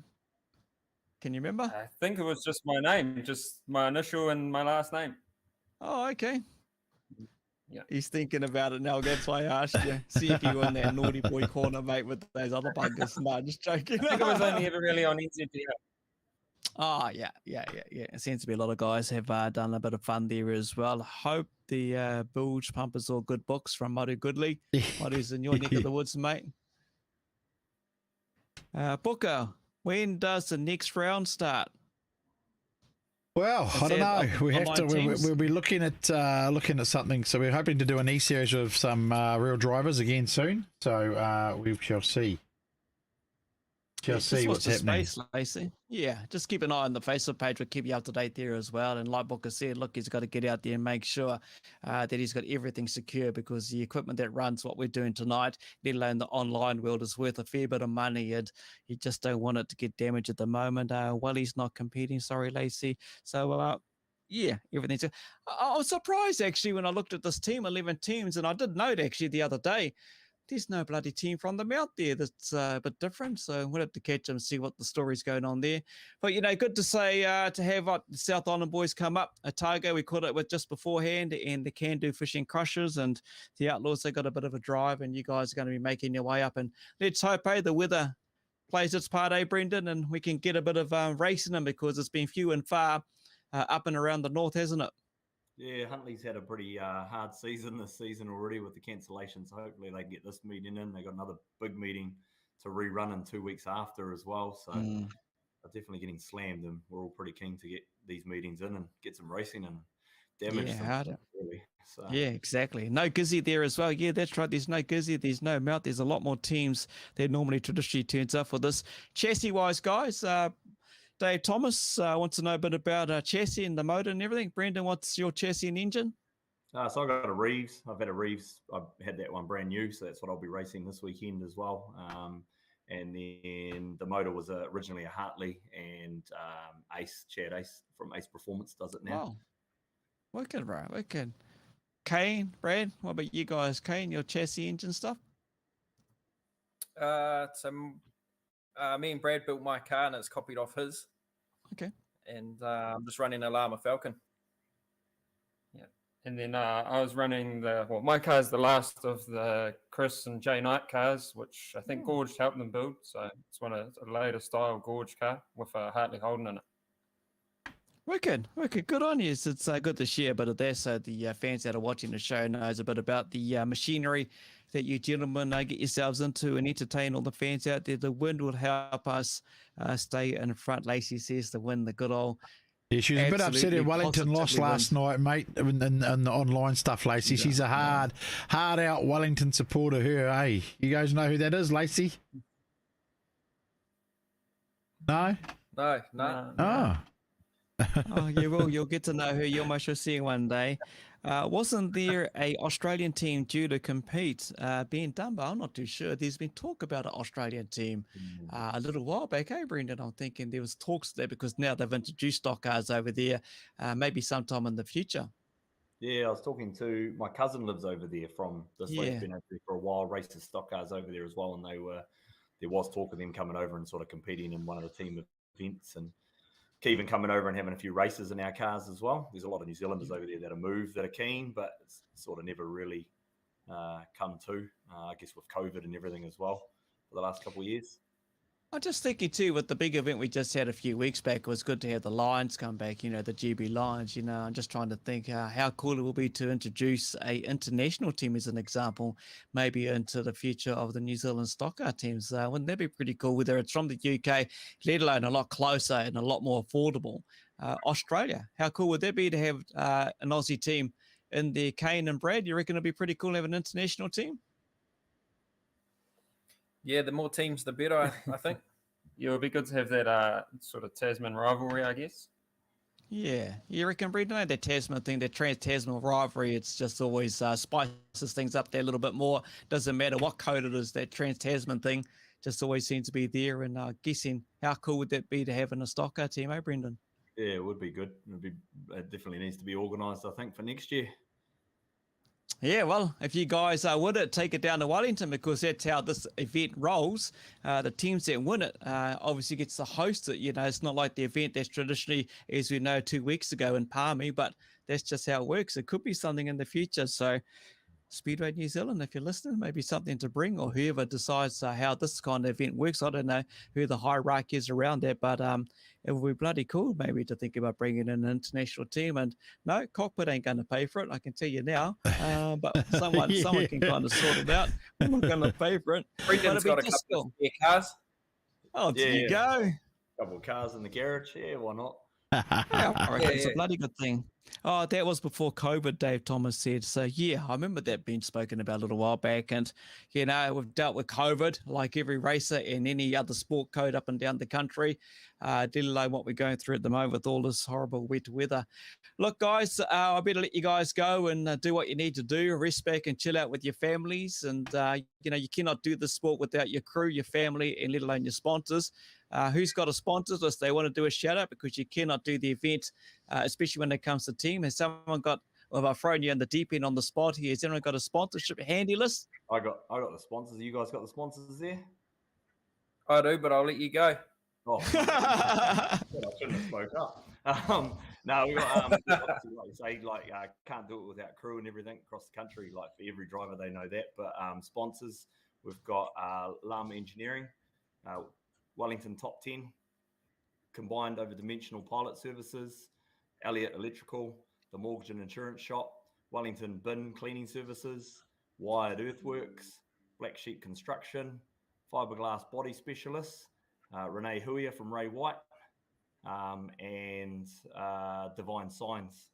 Speaker 1: Can you remember?
Speaker 10: I think it was just my name, just my initial and my last name.
Speaker 1: Oh, okay.
Speaker 10: Yeah.
Speaker 1: He's thinking about it now. That's why I asked you. See if you were in that naughty boy corner, mate, with those other buggers. No, just joking.
Speaker 10: I think it was only ever really on NZPL.
Speaker 1: Oh, yeah. It seems to be a lot of guys have done a bit of fun there as well. Hope the Bilge Pumpers or good books from Maru Goodley. Maru's in your neck of the woods, mate. Booker, when does the next round start?
Speaker 3: Well, I don't know. We have to. We'll be looking at something. So we're hoping to do an e-series of some real drivers again soon. So we shall see. See what's happening.
Speaker 1: Space, Lacey. Yeah, just keep an eye on the Facebook page. We'll keep you up to date there as well. And like Booker said, look, he's got to get out there and make sure that he's got everything secure, because the equipment that runs what we're doing tonight, let alone the online world, is worth a fair bit of money, and you just don't want it to get damaged at the moment. Well, he's not competing. Sorry, Lacey. So, yeah, everything's. I was surprised actually when I looked at this team, 11 teams, and I did note actually the other day, there's no bloody team from them out there that's a bit different. So we'll have to catch them and see what the story's going on there. But, good to say to have the South Island boys come up. Otago, we caught it with just beforehand, and the Cando Fishing Crushers and the Outlaws, they got a bit of a drive, and you guys are going to be making your way up. And let's hope, the weather plays its part, Brendan, and we can get a bit of racing them, because it's been few and far up and around the north, hasn't it?
Speaker 8: Yeah, Huntley's had a pretty hard season this season already with the cancellations. Hopefully they get this meeting in. They got another big meeting to rerun in 2 weeks after as well. So they're definitely getting slammed, and we're all pretty keen to get these meetings in and get some racing and damage them. Really. So.
Speaker 1: Yeah, exactly. No Gizzy there as well. Yeah, that's right. There's no Gizzy. There's no Mount. There's a lot more teams that normally traditionally turns up for this. Chassis-wise, guys, Dave Thomas wants to know a bit about chassis and the motor and everything. Brendan, what's your chassis and engine?
Speaker 8: So I got a Reeves. I've had a Reeves. I've had that one brand new, so that's what I'll be racing this weekend as well. And then the motor was originally a Hartley, and Chad Ace from Ace Performance does it now.
Speaker 1: Oh, wicked, bro. Wicked. Kane, Brad, what about you guys? Kane, your chassis engine stuff?
Speaker 9: Me and Brad built my car, and it's copied off his.
Speaker 1: Okay.
Speaker 9: And I'm just running a Llama Falcon.
Speaker 10: Yeah. And then I was running my car is the last of the Chris and Jay Knight cars, which I think Gorge helped them build. So it's a later style Gorge car with a Hartley Holden in it.
Speaker 1: Wicked. Good on you. It's good to share a bit of that, so the fans that are watching the show knows a bit about the machinery that you gentlemen get yourselves into and entertain all the fans out there. The wind will help us stay in front. Lacey says the wind, the good old.
Speaker 3: Yeah, she was a bit upset at Wellington lost last night, mate, in the online stuff, Lacey. Yeah, she's a hard out Wellington supporter, her, eh? You guys know who that is, Lacey? No?
Speaker 9: No.
Speaker 3: Oh.
Speaker 1: Oh, you will. You'll get to know her. You almost will see her one day. Wasn't there a Australian team due to compete being done? But I'm not too sure. There's been talk about an Australian team a little while back, Brendan? I'm thinking there was talks there, because now they've introduced stock cars over there, maybe sometime in the future.
Speaker 8: Yeah, I was talking to my cousin, lives over there from this way. He's been over there for a while, races stock cars over there as well, and there was talk of them coming over and sort of competing in one of the team events, and even coming over and having a few races in our cars as well. There's a lot of New Zealanders over there that are moved, that are keen, but it's sort of never really come to, I guess, with COVID and everything as well for the last couple of years.
Speaker 1: I'm just thinking too, with the big event we just had a few weeks back, it was good to have the Lions come back, the GB Lions. I'm just trying to think how cool it will be to introduce a international team as an example, maybe into the future of the New Zealand stock car teams. Wouldn't that be pretty cool, whether it's from the UK, let alone a lot closer and a lot more affordable? Australia, how cool would that be to have an Aussie team in there? Kane and Brad, you reckon it'd be pretty cool to have an international team?
Speaker 9: Yeah, the more teams, the better, I think.
Speaker 10: Yeah, it would be good to have that sort of Tasman rivalry, I guess.
Speaker 1: Yeah, you reckon, Brendan? That Tasman thing, that trans-Tasman rivalry, it's just always spices things up there a little bit more. Doesn't matter what code it is, that trans-Tasman thing just always seems to be there. And guessing, how cool would that be to have in a stock car team, Brendan?
Speaker 8: Yeah, it would be good. It definitely needs to be organised, I think, for next year.
Speaker 1: Yeah, well, if you guys would take it down to Wellington, because that's how this event rolls. The teams that win it obviously gets to host it. It's not like the event that's traditionally, as we know, 2 weeks ago in Palmy, but that's just how it works. It could be something in the future. So Speedway New Zealand, if you're listening, maybe something to bring, or whoever decides how this kind of event works. I don't know who the hierarchy is around that, but it would be bloody cool maybe to think about bringing in an international team. And no, Kokpit ain't going to pay for it, I can tell you now. But someone can kind of sort it out. I'm not going to pay for it.
Speaker 9: Brendan's got a couple of spare cars.
Speaker 1: Oh, there you go.
Speaker 8: A couple of cars in the garage. Yeah, why not?
Speaker 1: Yeah, I reckon it's a bloody good thing. Oh, that was before COVID, Dave Thomas said. So, yeah, I remember that being spoken about a little while back. And, you know, we've dealt with COVID like every racer in any other sport code up and down the country, let alone what we're going through at the moment with all this horrible wet weather. Look, guys, I better let you guys go and do what you need to do, rest back and chill out with your families. And, you know, you cannot do this sport without your crew, your family, and let alone your sponsors. Who's got a sponsor list they want to do a shout out, because you cannot do the event, especially when it comes to team. Has someone got, well, I've thrown you in the deep end on the spot here. Has anyone got a sponsorship handy list?
Speaker 8: I got the sponsors. You guys got the sponsors there?
Speaker 9: I do, but I'll let you go.
Speaker 8: Oh, I shouldn't have spoke up. No, we got obviously, like you say, can't do it without crew and everything across the country. Like for every driver, they know that. But sponsors, we've got Lam Engineering, Wellington Top 10, Combined Over Dimensional Pilot Services, Elliott Electrical, the Mortgage and Insurance Shop, Wellington Bin Cleaning Services, Wired Earthworks, Black Sheep Construction, Fiberglass Body Specialists, Renee Huia from Ray White, and Divine Signs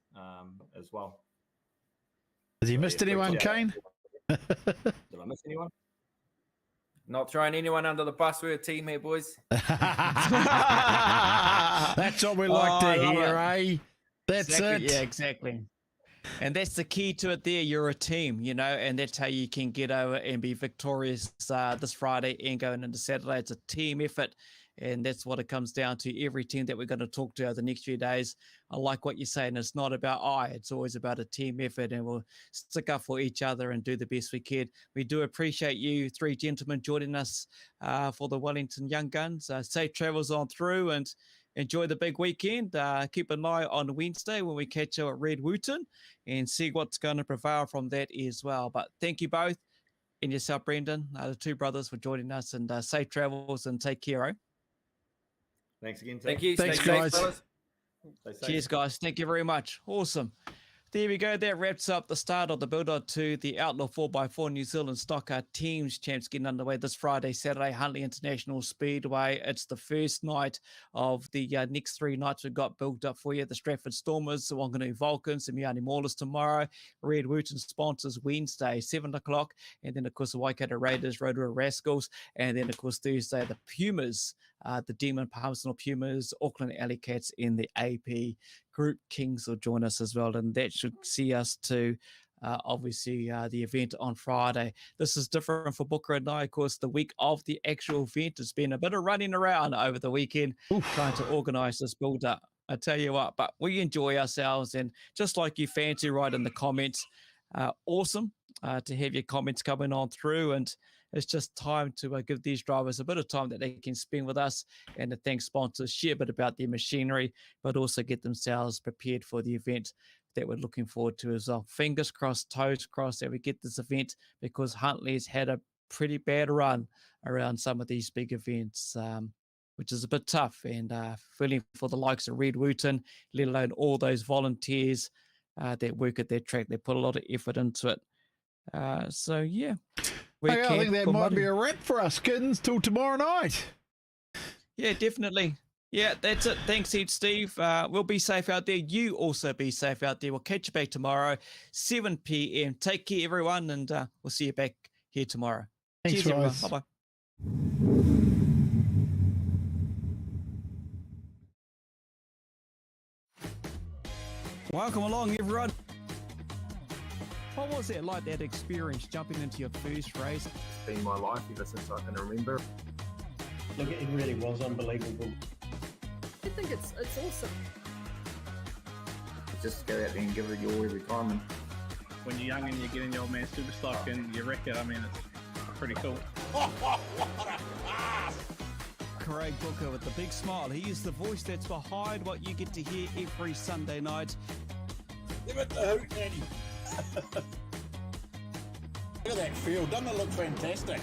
Speaker 8: as well.
Speaker 3: Has he missed anyone, Kane?
Speaker 8: Did I miss anyone?
Speaker 9: Not throwing anyone under the bus. We're a team here, boys.
Speaker 3: That's what we like to hear, eh? That's
Speaker 1: exactly,
Speaker 3: it.
Speaker 1: Yeah, exactly. And that's the key to it there. You're a team, you know, and that's how you can get over and be victorious this Friday and going into Saturday. It's a team effort. And that's what it comes down to. Every team that we're going to talk to over the next few days. I like what you're saying. It's not about it's always about a team effort, and we'll stick up for each other and do the best we can. We do appreciate you three gentlemen joining us for the Wellington Young Guns. Safe travels on through and enjoy the big weekend. Keep an eye on Wednesday when we catch you at Red Wooten and see what's going to prevail from that as well. But thank you both, and yourself, Brendan, the two brothers, for joining us, and safe travels and take care, eh?
Speaker 8: Thanks again.
Speaker 9: Thank you.
Speaker 3: Thanks, guys.
Speaker 1: Cheers, guys. Thank you very much. Awesome. There we go. That wraps up the start of the build-up to the Outlaw 4x4 New Zealand Stockcar Teams Champs getting underway this Friday, Saturday, Huntly International Speedway. It's the first night of the next 3 nights we've got built up for you. The Stratford Stormers, the Wanganui Vulcans, the Miani Maulers tomorrow. Red Wooten sponsors Wednesday, 7 o'clock. And then, of course, the Waikato Raiders, Rotorua Rascals. And then, of course, Thursday, the Pumas, the Demon Palmerston Pumas, Auckland Alley Cats in the AP Group Kings will join us as well, and that should see us to obviously the event on Friday. This is different for Booker and I, of course. The week of the actual event has been a bit of running around over the weekend trying to organise this build-up. I tell you what, but we enjoy ourselves, and just like you fancy, write in the comments. Awesome to have your comments coming on through, and it's just time to give these drivers a bit of time that they can spend with us, and to thank sponsors, share a bit about their machinery, but also get themselves prepared for the event that we're looking forward to as well. Fingers crossed, toes crossed that we get this event, because Huntly's had a pretty bad run around some of these big events, which is a bit tough, and feeling for the likes of Red Wooten, let alone all those volunteers that work at that track. They put a lot of effort into it. So, yeah.
Speaker 3: Okay, I think that might be a wrap for us, kids, till tomorrow night.
Speaker 1: Yeah, definitely. Yeah, that's it. Thanks, Ed, Steve. We'll be safe out there. You also be safe out there. We'll catch you back tomorrow, 7 p.m. Take care, everyone, and we'll see you back here tomorrow.
Speaker 3: Thanks,
Speaker 1: cheers, everyone.
Speaker 3: guys.
Speaker 1: Bye-bye. Welcome along, everyone. What was it like, that experience, jumping into your first race?
Speaker 11: It's been my life ever since I can remember.
Speaker 12: Look, it really was unbelievable.
Speaker 4: I think it's awesome.
Speaker 11: Just go out there and give it your all every time. And
Speaker 5: when you're young and you get in the old man super stock and you wreck it, I mean, it's pretty cool.
Speaker 1: Craig Booker with the big smile. He is the voice that's behind what you get to hear every Sunday night.
Speaker 12: Give it the hoot, Daddy. Look at that field. Doesn't it look fantastic?